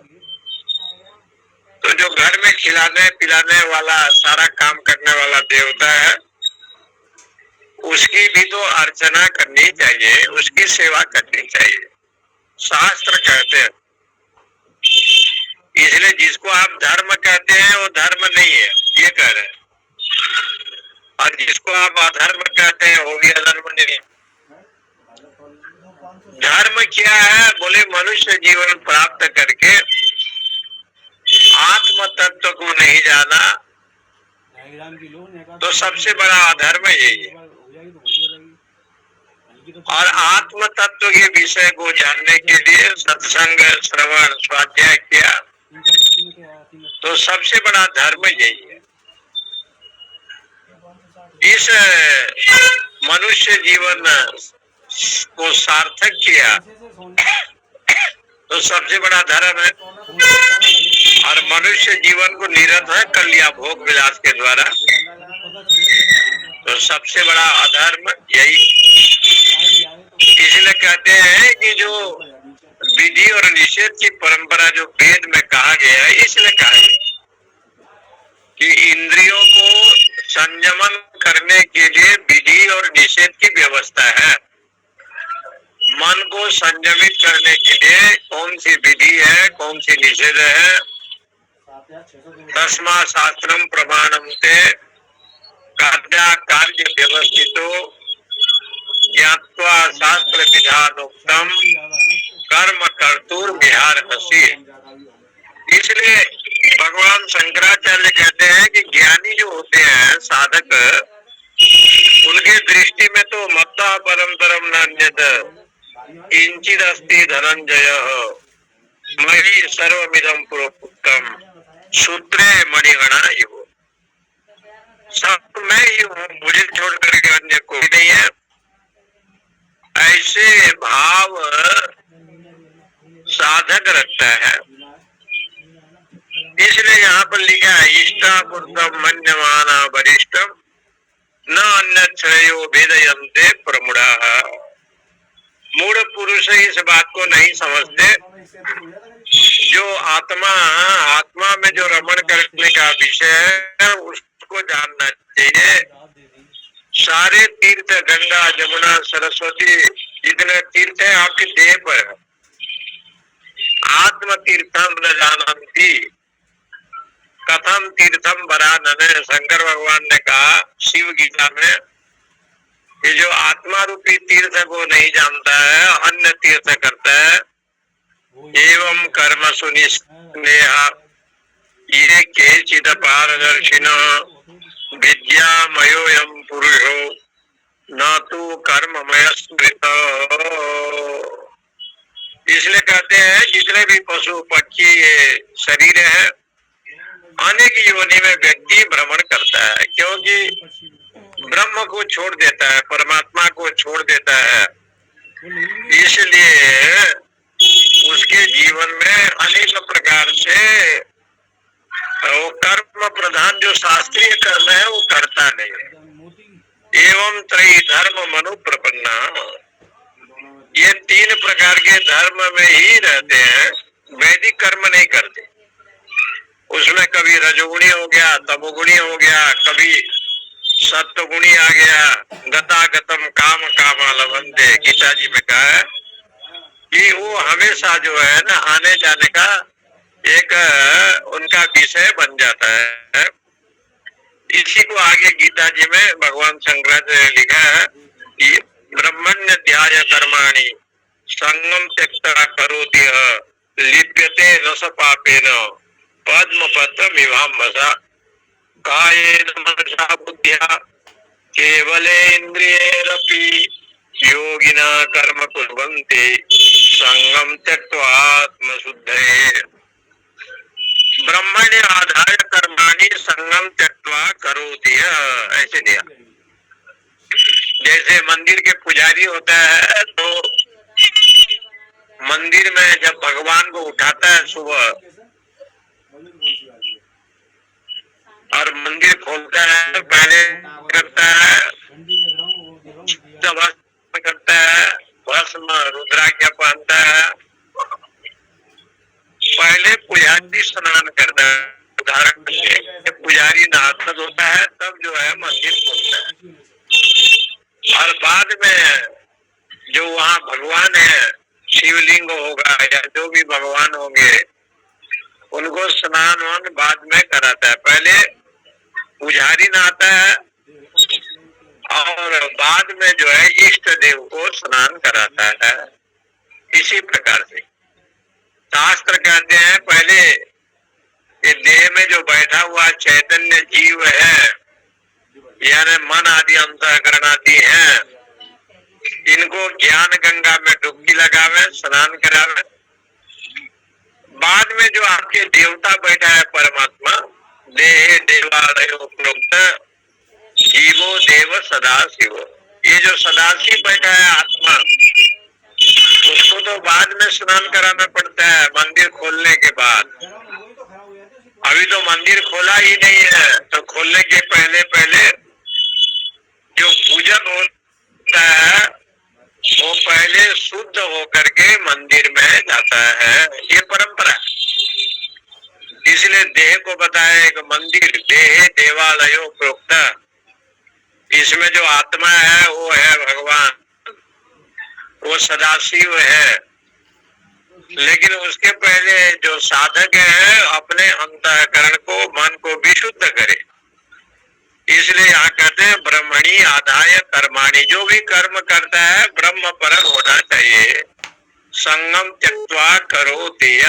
[SPEAKER 3] तो जो घर में खिलाने पिलाने वाला सारा काम करने वाला देवता है उसकी भी तो अर्चना करनी चाहिए, उसकी सेवा करनी चाहिए, शास्त्र कहते हैं। इसलिए जिसको आप धर्म कहते हैं वो धर्म नहीं है, ये कह रहे हैं, और जिसको आप अधर्म कहते हैं वो भी अधर्म नहीं है। धर्म क्या है? बोले मनुष्य जीवन प्राप्त करके आत्म तत्व को नहीं जाना तो सबसे बड़ा अधर्म यही है। और आत्म तत्व के विषय को जानने के लिए सत्संग श्रवण स्वाध्याय किया तो सबसे बड़ा धर्म यही है। इस मनुष्य जीवन को सार्थक किया तो सबसे बड़ा धर्म है। और मनुष्य जीवन को निरर्थक कर लिया भोग विलास के द्वारा तो सबसे बड़ा अधर्म यही। इसलिए कहते हैं कि जो विधि और निषेध की परंपरा जो वेद में कहा गया है, इसलिए कहा गया कि इंद्रियों को संयमन करने के लिए विधि और निषेध की व्यवस्था है। मन को संयमित करने के लिए कौन सी विधि है, कौन सी निषेध है। तस्मा शास्त्रम प्रमाणम ते कार्य व्यवस्थितो ज्ञात्वा शास्त्र विधानोक्तम कर्म कर्तुर विहार हसी। इसलिए भगवान शंकराचार्य कहते हैं कि ज्ञानी जो होते हैं साधक, उनके दृष्टि में तो मत्ता परम नान्यत किंचित अस्ति धनंजय मयि सर्वमिदं प्रोक्तम सूत्रे मणिगणा इव। सब मैं ही हूँ, मुझे छोड़ करके अन्य कोई नहीं है। ऐसे भाव साधक रखता है। इसलिए यहाँ पर लिखा है इष्टापूर्तम मन्यमाना वरिष्ठम न अन्य श्रेयो भेदयन्ते प्रमुढ़ा। मूढ़ पुरुष इस बात को नहीं समझते। जो आत्मा में जो रमण करने का विषय है उसको जानना चाहिए। सारे तीर्थ, गंगा जमुना सरस्वती जितने तीर्थ है आपके देह पर है। आत्म तीर्थम न जानन्ति कथम तीर्थम वरानने। शंकर भगवान ने कहा शिव गीता में, ये जो आत्मा रूपी तीर्थ को नहीं जानता है, अन्य तीर्थ करता है। एवं कर्म सुनिस्नेहा ये केचिद पारदर्शिन विद्यामयोऽयं पुरुषो न तो कर्ममय स्मृत। इसलिए कहते हैं जितने भी पशु पक्षी ये शरीर है, अनेक योनि में व्यक्ति भ्रमण करता है, क्योंकि ब्रह्म को छोड़ देता है, परमात्मा को छोड़ देता है। इसलिए उसके जीवन में अनेक प्रकार से वो कर्म प्रधान जो शास्त्रीय कर्म है वो करता नहीं है। एवं त्रयी धर्म मनु प्रपन्ना, ये 3 प्रकार के धर्म में ही रहते हैं, वैदिक कर्म नहीं करते। उसमें कभी रजोगुणी हो गया, तमोगुणी हो गया, कभी सत्वगुणी आ गया। गतागतम काम कामा लभन्ते, गीता जी में कहा है कि वो हमेशा जो है ना आने जाने का एक उनका विषय बन जाता है। इसी को आगे गीता जी में भगवान शंकराचार्य ने लिखा है कि ब्रह्मण्य ध्याय कर्माणि संगम त्यक्ता करोति लिप्यते न स पापेन पद्म पत्रम इवाम्भसा कायेन मनसा बुद्ध्या केवलेन्द्रियैरपि योगिना कर्म कुर्वन्ति संगम त्यक्त्वा आत्मशुद्धये। ब्रह्मण्य आधाय कर्माणि संगम त्यक्त्वा करोति, ऐसे दिया। जैसे मंदिर के पुजारी होता है तो मंदिर में जब भगवान को उठाता है सुबह और मंदिर खोलता है, पहले करता है करता है, भस्म रुद्राक्ष पहनता है, पहले पुजारी स्नान करता है। उदाहरण के पुजारी नहाता होता है तब जो है मंदिर खोलता है। और बाद में जो वहाँ भगवान है, शिवलिंग होगा या जो भी भगवान होंगे, उनको स्नान वान बाद में कराता है। पहले पुजारी नहाता है और बाद में जो है इष्ट देव को स्नान कराता है। इसी प्रकार से शास्त्र कहते हैं पहले ये देह में जो बैठा हुआ चैतन्य जीव है, यानी मन आदि अंतःकरण आदि है, इनको ज्ञान गंगा में डुबकी लगावे, स्नान करावे। बाद में जो आपके देवता बैठा है परमात्मा, देहे देवालयो प्रोक्त जीवो देव सदाशिव। ये जो सदाशिव बैठा है आत्मा, उसको तो बाद में स्नान कराना पड़ता है, मंदिर खोलने के बाद। अभी तो मंदिर खोला ही नहीं है, तो खोलने के पहले पहले जो पूजन होता है वो पहले शुद्ध होकर के मंदिर में जाता है। ये परंपरा है। इसलिए देह को बताया कि मंदिर देह देवालयो प्रोक्ता। इसमें जो आत्मा है वो है भगवान, वो सदाशिव है। लेकिन उसके पहले जो साधक है अपने अंतःकरण को, मन को भी शुद्ध करे। इसलिए यहाँ कहते हैं ब्रह्मणी आदाय कर्माणि। जो भी कर्म करता है ब्रह्म पर होना चाहिए। संगम त्यक्त्वा करोति,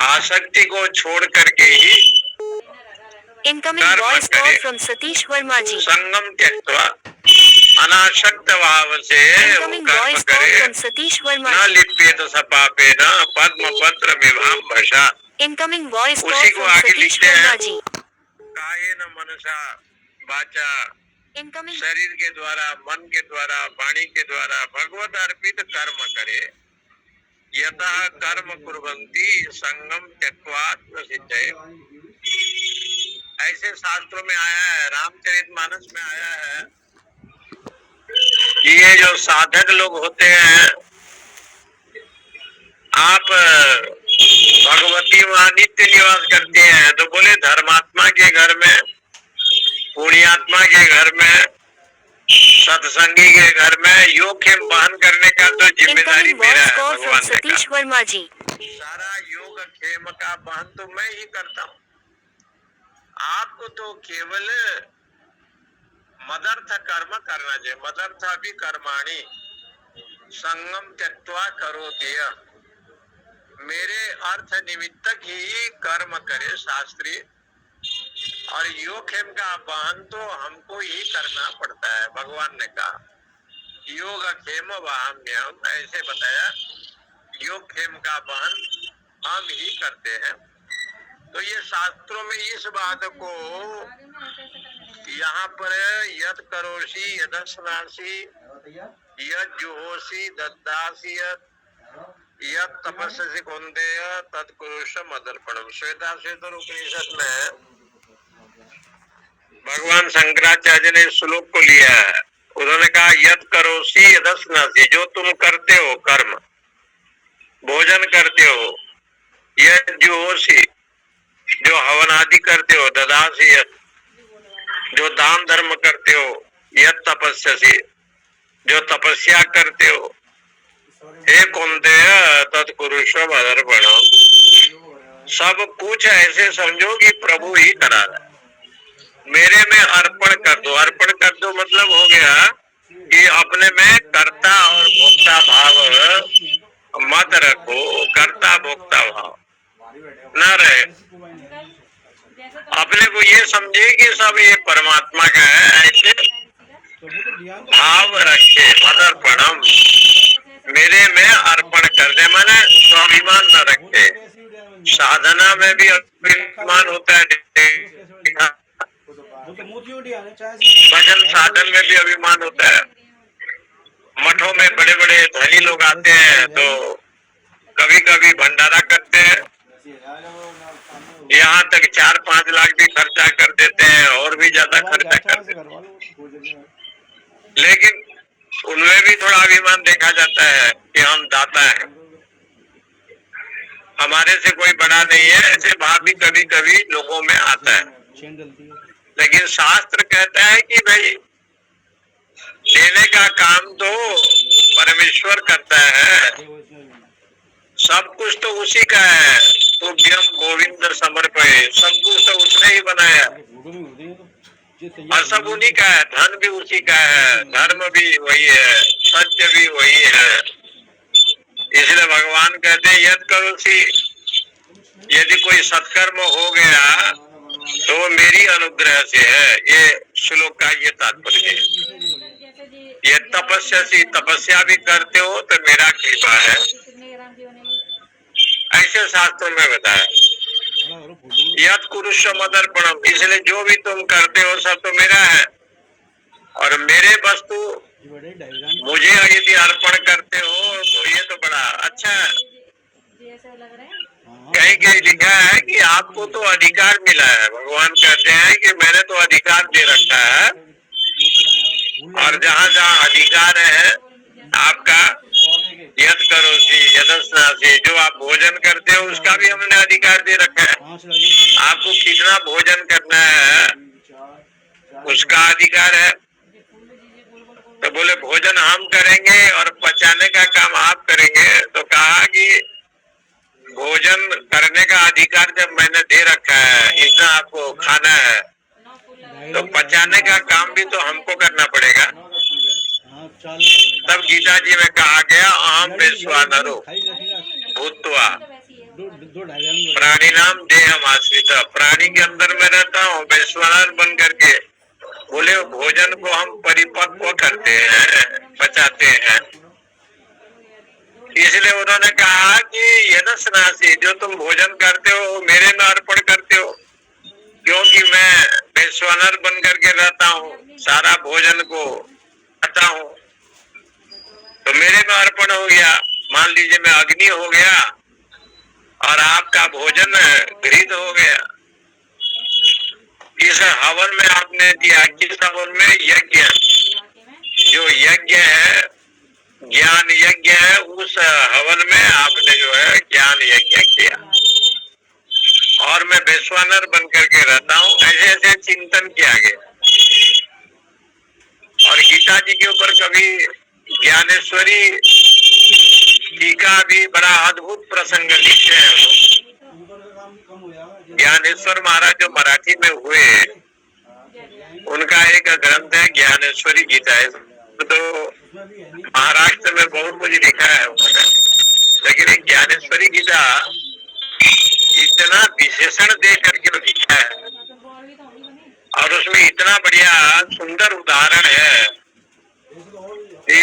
[SPEAKER 3] आसक्ति को छोड़ करके ही
[SPEAKER 2] Incoming voice call from Satish Verma ji.
[SPEAKER 3] संगम त्यक्त्वा, अनासक्त भाव से
[SPEAKER 2] Incoming
[SPEAKER 3] कर्म
[SPEAKER 2] voice call
[SPEAKER 3] करे।
[SPEAKER 2] from Satish Verma
[SPEAKER 3] न
[SPEAKER 2] ji.
[SPEAKER 3] लिप्येत सपापे न पद्म पत्र विभाम भषा।
[SPEAKER 2] Incoming voice call
[SPEAKER 3] उसी को
[SPEAKER 2] from
[SPEAKER 3] आगे
[SPEAKER 2] Satish
[SPEAKER 3] लिखते हैं।
[SPEAKER 2] Verma ji.
[SPEAKER 3] कायेन मनसा वाचा,
[SPEAKER 2] Incoming
[SPEAKER 3] शरीर के द्वारा, मन के द्वारा, वाणी के द्वारा भगवत अर्पित कर्म करे। यतः कर्म कुर्वन्ति संगम त्यक्त्वा प्रसिद्धये। ऐसे शास्त्रों में आया है, रामचरितमानस में आया है कि ये जो साधक लोग होते हैं, आप भगवती वहां नित्य निवास करते हैं, तो बोले धर्मात्मा के घर में, पुण्यात्मा के घर में, सत्संगी के घर में योग खेम वहन करने का तो जिम्मेदारी
[SPEAKER 2] incoming
[SPEAKER 3] मेरा
[SPEAKER 2] voice
[SPEAKER 3] है
[SPEAKER 2] call from
[SPEAKER 3] भगवान ने
[SPEAKER 2] Satish
[SPEAKER 3] कहा।
[SPEAKER 2] Verma ji.
[SPEAKER 3] सारा योग खेम का वहन तो मैं ही करता हूँ। आपको तो केवल मदर्थ कर्म करना चाहिए। मदर्थ अभी कर्माणि संगम त्यक्त्वा करोति। मेरे अर्थ निमित्तक ही कर्म करे शास्त्री, और योग खेम का वहन तो हमको ही करना पड़ता है। भगवान ने कहा योग खेम वाहम्यहम्, ऐसे बताया योग खेम का वहन हम ही करते हैं। तो ये शास्त्रों में इस बात को यहाँ पर यद करोषि यदस्नासि यद जुहोषि दद्दासि यद तपस्यसि कौन्तेय तत्कुरुष मदर्पणम। श्वेताश्वेतर उपनिषद में भगवान शंकराचार्य ने इस श्लोक को लिया है। उन्होंने कहा यद करोषि यदस्नासि, जो तुम करते हो कर्म, भोजन करते हो, यद जुहोषि, जो हवन आदि करते हो, ददासी, जो दान धर्म करते हो, यद तपस्यसि, जो तपस्या करते हो, हे कौन्तेय तत्कुरुष्व मदर्पणम। सब कुछ ऐसे समझो कि प्रभु ही करा रहा है। मेरे में अर्पण कर दो। अर्पण कर दो मतलब हो गया कि अपने में कर्ता और भोक्ता भाव मत रखो। कर्ता भोक्ता भाव न रहे। अपने को ये समझे कि सब ये परमात्मा का है, ऐसे भाव रखे। मदर्पणम, मेरे में अर्पण कर दे, माने स्वाभिमान न रखे। साधना में भी अभिमान होता है, भजन साधन में भी अभिमान होता है। मठों में बड़े बड़े धनी लोग आते हैं तो कभी कभी भंडारा करते हैं, यहाँ तक 4-5 लाख भी खर्चा कर देते हैं और भी ज्यादा खर्चा कर देते हैं। लेकिन उनमें भी थोड़ा अभिमान देखा जाता है कि हम दाता हैं, हमारे से कोई बड़ा नहीं है। ऐसे भाव भी कभी कभी लोगों में आता है। लेकिन शास्त्र कहता है कि भाई देने का काम तो परमेश्वर करता है, सब कुछ तो उसी का है। तो व्यम गोविंद समर्पये, सब कुछ तो उसने ही बनाया और सब उन्हीं का है। धन भी उसी का है, धर्म भी वही है, सत्य भी वही है। इसलिए भगवान कहते हैं यद करोषि, यदि कोई सत्कर्म हो गया तो वो मेरी अनुग्रह से है। ये श्लोक का ये तात्पर्य है। ये तपस्या, तपस्या भी करते हो तो मेरा कृपा है, ऐसे शास्त्रों में बताया। यद कुरुष्व मदर्पणम, इसलिए जो भी तुम करते हो सब तो मेरा है। और मेरे वस्तु
[SPEAKER 1] ये बड़े डायग्राम
[SPEAKER 3] मुझे यदि अर्पण करते हो तो ये तो बड़ा अच्छा है। कहीं कहीं लिखा है कि आपको तो अधिकार मिला है, भगवान कहते हैं कि मैंने तो अधिकार दे रखा है, और जहाँ जहाँ अधिकार है आपका यद करोसी यदस्नासी, जो आप भोजन करते हो उसका भी हमने अधिकार दे रखा है। आपको कितना भोजन करना है उसका अधिकार है। तो बोले भोजन हम करेंगे और पचाने का काम आप करेंगे, तो कहा कि भोजन करने का अधिकार जब मैंने दे रखा है, इतना आपको खाना है, तो पचाने का काम भी तो हमको करना पड़ेगा। तब गीता जी में कहा गया अहम वैश्वानरो भूत्वा प्राणी नाम देहम आश्रित, प्राणी के अंदर में रहता हूँ वैश्वानर बन करके। बोले भोजन को हम परिपक्व करते हैं, पचाते हैं। इसलिए उन्होंने कहा कि यदस्नासी, जो तुम भोजन करते हो मेरे में अर्पण करते हो, क्योंकि मैं वैश्वानर बन करके रहता हूँ, सारा भोजन को खाता हूँ, तो मेरे में अर्पण हो गया। मान लीजिए मैं अग्नि हो गया और आपका भोजन घृत हो गया। इस हवन में आपने दिया, किस हवन में? यज्ञ। जो यज्ञ है, ज्ञान यज्ञ है, उस हवन में आपने जो है ज्ञान यज्ञ किया, और मैं वैश्वानर बन करके रहता हूँ। ऐसे ऐसे चिंतन किया गया। और गीता जी के ऊपर कभी ज्ञानेश्वरी टीका भी बड़ा अद्भुत प्रसंग लिखते हैं। ज्ञानेश्वर महाराज जो मराठी में हुए, उनका एक ग्रंथ है ज्ञानेश्वरी गीता है। तो महाराष्ट्र में बहुत कुछ लिखा है उन्होंने, लेकिन एक ज्ञानेश्वरी गीता इतना विशेषण दे करके लिखा है, और उसमें इतना बढ़िया सुंदर उदाहरण है कि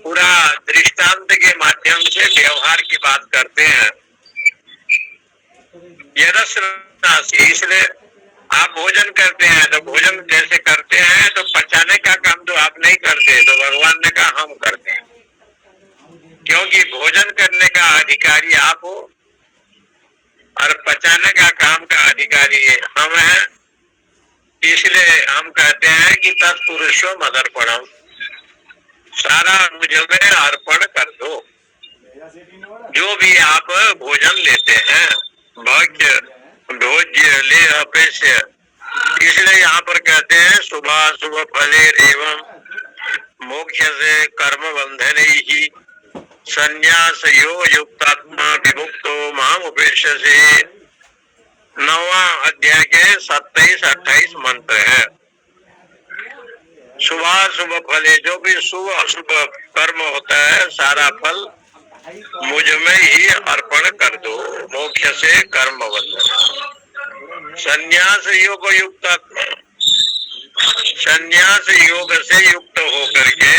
[SPEAKER 3] पूरा दृष्टांत के माध्यम से व्यवहार की बात करते हैं। यदस्नासी, इसलिए आप भोजन करते हैं, तो भोजन जैसे करते हैं तो पचाने का काम तो आप नहीं करते, तो भगवान ने कहा हम करते हैं, क्योंकि भोजन करने का अधिकारी आप हो और पचाने का काम का अधिकारी हम हैं। इसलिए हम कहते हैं कि तत्पुरुषो मदर्पणम, सारा मुझ में अर्पण कर दो। जो भी आप भोजन लेते हैं, भक्ष्य भोज्य ले अपेक्ष्य, इसलिए यहाँ पर कहते हैं शुभा शुभ फले एवं मोक्ष से कर्म बंधन ही संन्यास योग युक्तात्मा विमुक्तो माम उपेक्ष्य से। 9वां अध्याय के 27-28 मंत्र है। शुभाशुभ फले, जो भी शुभ अशुभ कर्म होता है सारा फल मुझ में ही अर्पण कर दो। मोक्ष से कर्म बंधन, संन्यास योग युक्त, संन्यास योग से युक्त होकर के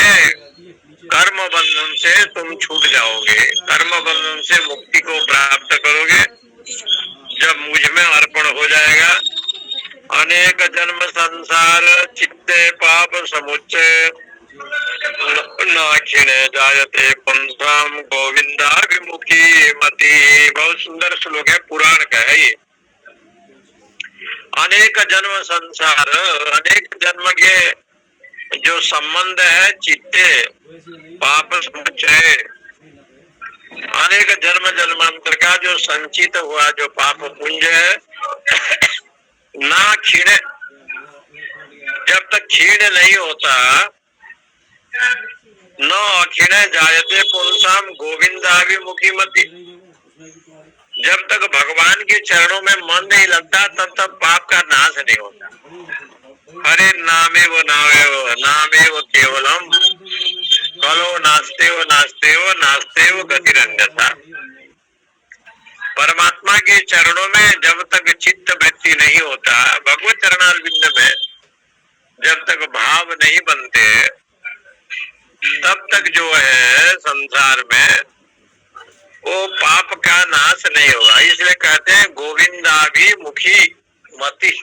[SPEAKER 3] कर्म बंधन से तुम छूट जाओगे, कर्म बंधन से मुक्ति को प्राप्त करोगे जब मुझ में अर्पण हो जाएगा। अनेक जन्म संसार चित्ते पाप समुच्चय नाखिन जायते पुंसाम गोविंदा विमुखी मति। बहुत सुंदर श्लोक है, पुराण का है ये। अनेक जन्म संसार, अनेक जन्म के जो संबंध है चित्ते पाप समुच्चय, अनेक जन्म जन्मांतर का जो संचित हुआ जो पाप पुंज है, ना क्षीण, जब तक क्षीण नहीं होता, न अक्षीण जायते पुंसाम गोविंदाभिमुखी मति। जब तक भगवान के चरणों में मन नहीं लगता तब तक पाप का नाश नहीं होता। हरे नामे वो केवलम कलो नास्ते वो गतिरन्यथा। परमात्मा के चरणों में जब तक चित्त वृत्ति नहीं होता, भगवत चरणारविंद में जब तक भाव नहीं बनते, तब तक जो है संसार में वो पाप का नाश नहीं होगा। इसलिए कहते हैं गोविंदाभिमुखी मति।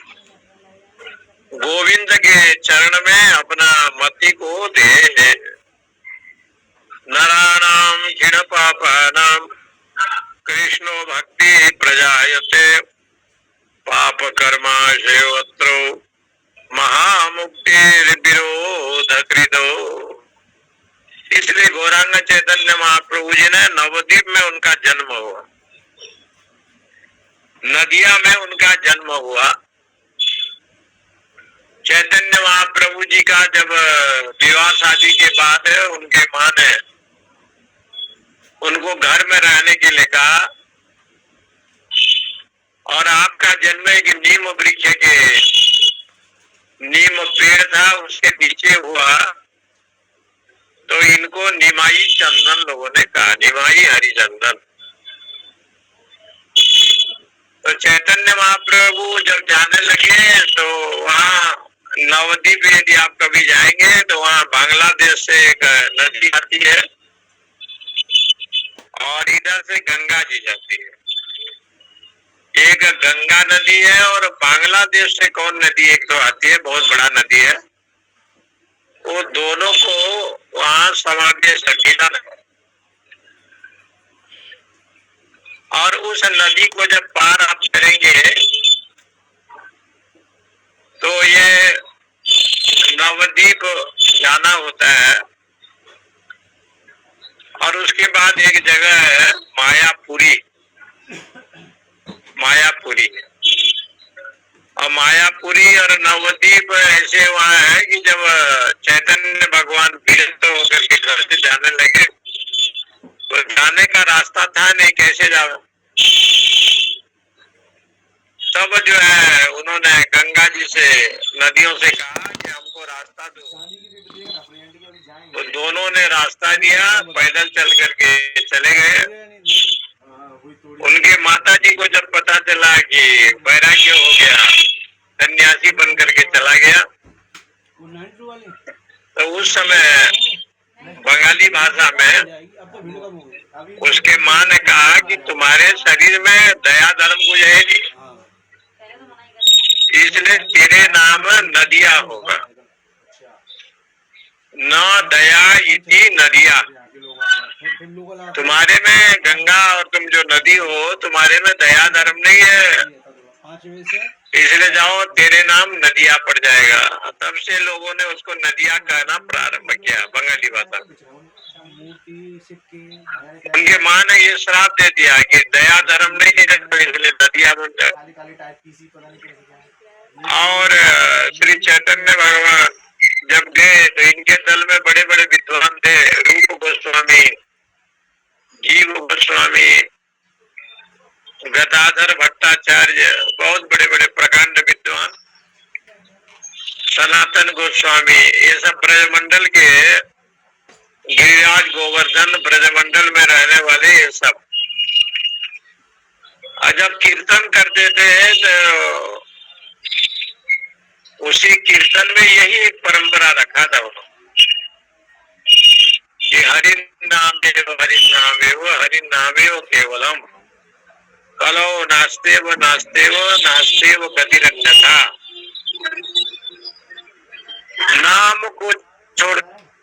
[SPEAKER 3] गोविंद के चरण में अपना मति को दे। नराणाम क्षीण पापानाम कृष्णो भक्ति प्रजायते पाप कर्मा सेवत्रो महामुक्ति विरोध कृतो। इसलिए गौरांग चैतन्य महाप्रभु जी ने नवद्वीप में उनका जन्म हुआ, नदिया में उनका जन्म हुआ। चैतन्य महाप्रभु जी का जब विवाह शादी के बाद उनके मां ने उनको घर में रहने के लिए कहा, और आपका जन्म एक नीम वृक्ष के नीम पेड़ था उसके नीचे हुआ, तो इनको निमाई चंदन लोगों ने कहा, निमाई हरिचंदन। तो चैतन्य महाप्रभु जब जाने लगे तो वहाँ नवद्वीप यदि आप कभी जाएंगे तो वहाँ बांग्लादेश से एक नदी आती है और इधर से गंगा जी जाती है। एक गंगा नदी है और बांग्लादेश से कौन नदी एक तो आती है, बहुत बड़ा नदी है, वो दोनों को वहाँ समावेश किया। और उस नदी को जब पार आप करेंगे तो ये नवद्वीप जाना होता है। और उसके बाद एक जगह है मायापुरी, मायापुरी। और मायापुरी और नवद्वीप ऐसे वहाँ है कि जब चैतन्य भगवान विरक्त होकर के घर से जाने लगे तो जाने का रास्ता था नहीं, कैसे जाओ। तब जो है उन्होंने गंगा जी से नदियों से कहा कि हमको रास्ता दो, तो दोनों ने रास्ता दिया, पैदल चल करके चले गए। उनके माता जी को जब पता चला कि वैराग्य हो गया, सन्यासी बन करके चला गया, तो उस समय बंगाली भाषा में उसके माँ ने कहा कि तुम्हारे शरीर में दया धर्म कुछ है नहीं, इसलिए तेरे नाम नदिया होगा। न दया इति नदिया, तुम्हारे में गंगा और तुम जो नदी हो तुम्हारे में दया धर्म नहीं है, इसलिए जाओ तेरे नाम नदिया पड़ जाएगा। तब से लोगों ने उसको नदिया कहना प्रारंभ किया बंगाली भाषा में। उनके माँ ने ये श्राप दे दिया कि दया धर्म नहीं है, इसलिए नदिया बन जाए। और श्री चैतन्य भगवान जब गए तो इनके दल में बड़े बड़े विद्वान थे, रूप गोस्वामी, जीव गोस्वामी, गदाधर भट्टाचार्य, बहुत बड़े बड़े प्रकांड विद्वान, सनातन गोस्वामी, ये सब ब्रजमंडल के गिरिराज गोवर्धन ब्रजमंडल में रहने वाले ये सब। और जब कीर्तन करते थे तो उसी कीर्तन में यही एक परंपरा रखा था उन्होंने कि हरि नामेव हरि नामेव केवलम कलो नास्तेव नास्तेव नास्तेव गतिरन्यथा। नाम को छोड़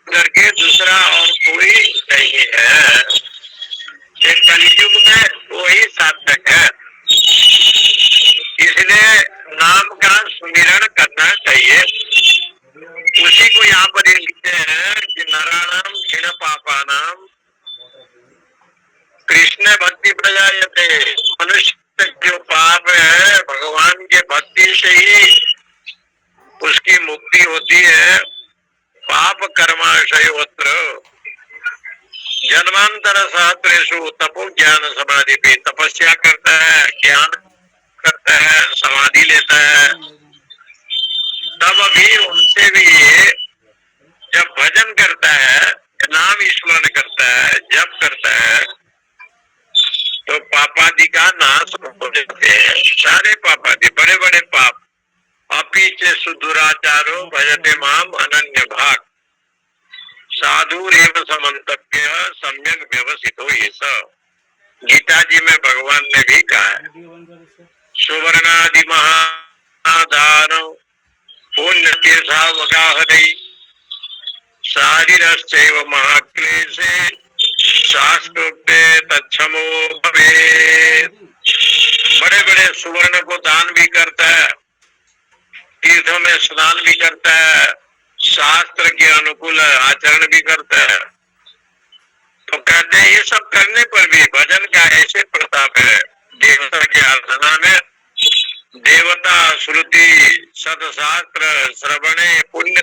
[SPEAKER 3] करके दूसरा और कोई नहीं है, एक कलयुग में वही सार्थक है। इसलिए नाम का सुमिरन करना चाहिए। उसी को यहाँ पर लिखते हैं कि नराणाम क्षीण पापानाम कृष्ण भक्ति प्रजायते। मनुष्य जो पाप है भगवान के भक्ति से ही उसकी मुक्ति होती है। पाप कर्माशयोत्र जन्मांतर सहस्रेषु तपो ज्ञान समाधि पे, तपस्या करता है, ज्ञान करता है, समाधि लेता है, तब भी उनसे भी जब भजन करता है, नाम स्मरण करता है, जप करता है, तो पापादि का नाश हो जाते हैं। सारे पापादि, बड़े बड़े पाप। अपीचे सुदुराचारो भजते माम अनन्य भाग साधु रेव समन्तव्य सम्यक व्यवसितो ये सब। गीता जी में भगवान ने भी कहा है सुवर्णादि महाधार पुण्य तीर्थावगाहरै शारीरश्चैव महाक्लेशे शास्त्रोक्ते तच्छमो भवेत्। बड़े बड़े सुवर्ण को दान भी करता है, तीर्थों में स्नान भी करता है, शास्त्र के अनुकूल आचरण भी करता है। तो कहते हैं ये सब करने पर भी भजन का ऐसे प्रताप है। देवता की आराधना में देवता श्रुति सदशास्त्र श्रवणे पुण्य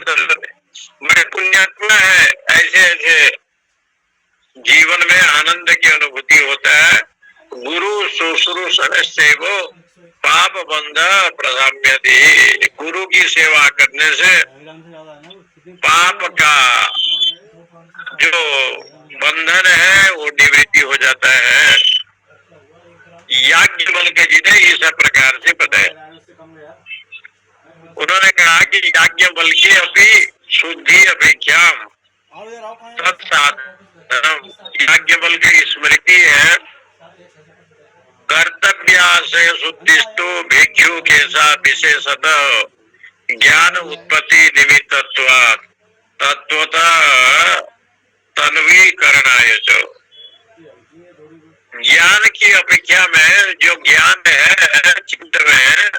[SPEAKER 3] बड़े पुण्यात्मा है। ऐसे ऐसे जीवन में आनंद की अनुभूति होता है। गुरु शुश्रूषण से वो पाप बंध प्रधाम्यति। गुरु की सेवा करने से पाप का जो बंधन है वो निवृत्ति हो जाता है। याज्ञवल्क्य जी ने इस प्रकार से बताया। उन्होंने कहा कि याज्ञवल्क्य अपनी शुद्धि अपेक्षा तत्साधनम। याज्ञवल्क्य की स्मृति है कर्तव्याशय शुद्धिष्टो भिक्षु के साथ विशेषतः ज्ञान उत्पत्ति निमित्तत्वात् तत्वतः तन्वीकरणाय च। ज्ञान की अपेक्षा में जो ज्ञान है चित्त में,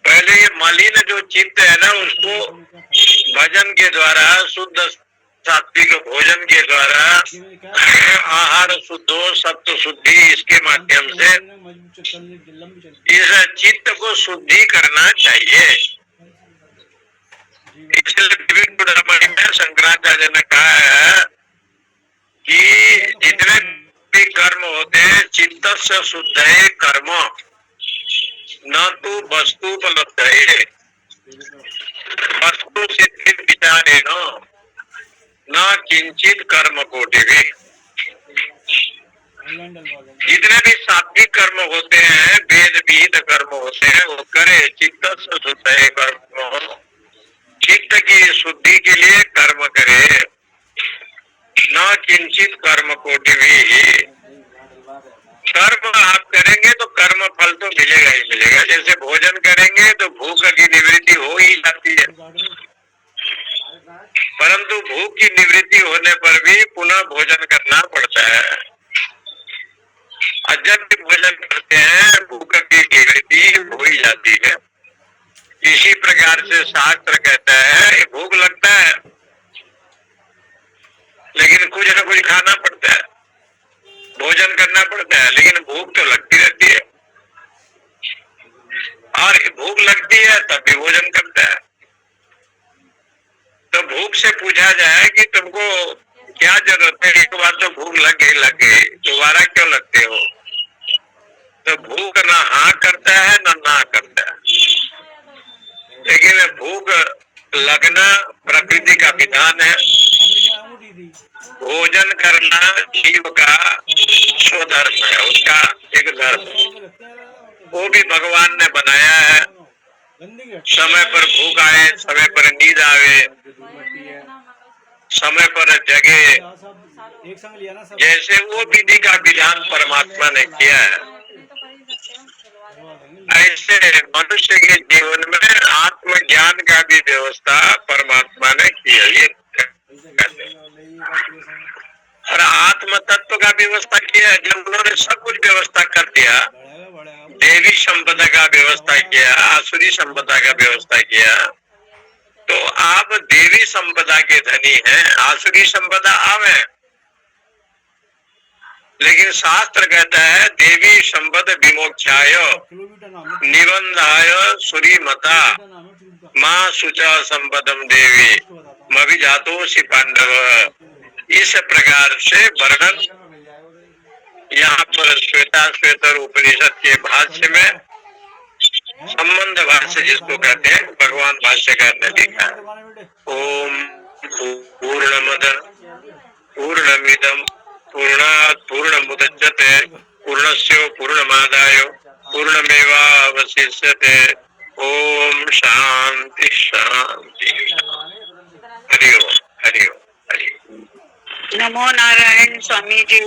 [SPEAKER 3] पहले ये मलिन जो चित्त है ना उसको भजन के द्वारा शुद्ध सात्विक भोजन के द्वारा आहार शुद्धो सत्व शुद्धि इसके माध्यम से इस चित्त को शुद्धि करना चाहिए। इसलिए में शंकराचार्य ने कहा है कि जितने भी कर्म होते हैं चित्त से शुद्ध है कर्म न तो वस्तुपलब्ध है। वस्तु सिद्धि विचारे न किंचित कर्म कोटि भी। जितने भी सात्विक कर्म होते हैं वेद विहित कर्म होते हैं वो करे चित्त से शुद्ध है कर्म। चित्त की शुद्धि के लिए कर्म करे न किंचित कर्म कोटि भी। कर्म आप करेंगे तो कर्म फल तो मिलेगा ही मिलेगा। जैसे भोजन करेंगे तो भूख की निवृत्ति हो ही जाती है, परंतु भूख की निवृत्ति होने पर भी पुनः भोजन करना पड़ता है। और जब भी भोजन करते हैं भूख की निवृत्ति हो ही जाती है। इसी प्रकार से शास्त्र कहता है भूख लगता है लेकिन कुछ न कुछ खाना पड़ता है, भोजन करना पड़ता है, लेकिन भूख तो लगती रहती है। और भूख लगती है तब भी भोजन करता है। तो भूख से पूछा जाए कि तुमको क्या जरूरत है, एक बार तो भूख लग गई दोबारा क्यों लगते हो? तो भूख ना हाँ करता है ना करता है, लेकिन भूख लगना प्रकृति का विधान है। भोजन करना जीव का स्वधर्म है, उसका एक धर्म वो भी भगवान ने बनाया है। समय पर भूख आए, समय पर नींद आवे, समय पर जगे, जैसे वो विधि का विधान परमात्मा ने किया है ऐसे मनुष्य के जीवन में आत्मज्ञान का भी व्यवस्था परमात्मा ने की है। ये और आत्म तत्व का व्यवस्था किया है। जब उन्होंने सब कुछ व्यवस्था कर दिया, देवी संपदा का व्यवस्था किया, आसुरी संपदा का व्यवस्था किया, तो आप देवी संपदा के धनी हैं, आसुरी संपदा आवे। लेकिन शास्त्र कहता है देवी संपद विमोक्षाय निबंधाय सुरी मता माँ सुचा संपदम देवी मभिजातोषि पांडव। इस प्रकार से वर्णन यहाँ पर श्वेताश्वेतर उपनिषद के भाष्य में संबंध भाष्य जिसको कहते हैं भगवान भाष्यकार ने लिखा है। ओम पूर्णमद पूर्णमिदम पूर्णात् पूर्णमुदच्यते पूर्णस्य पूर्णमादाय पूर्णमेवावशिष्यते। ओम शांति शांति। हरि ओम हरि ओम हरि ओम।
[SPEAKER 4] नमो नारायण स्वामी जी।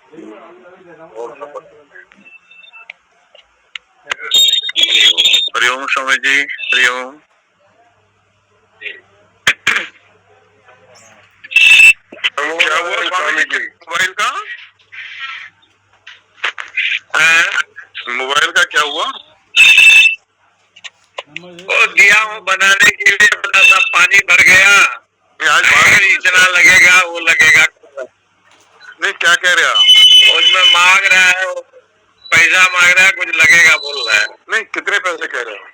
[SPEAKER 3] हरि ओम। हरिओम स्वामी जी, हरिओम। क्या हुआ स्वामी जी मोबाइल का? मोबाइल का क्या हुआ? वो दिया हूँ बनाने के लिए, बड़ा सा पानी भर गया। आज भाग इतना लगेगा, वो लगेगा नहीं। क्या कह रहे हो? उसमें मांग रहा है, पैसा मांग रहा है, कुछ लगेगा बोल रहा है। नहीं, कितने पैसे कह रहे हो?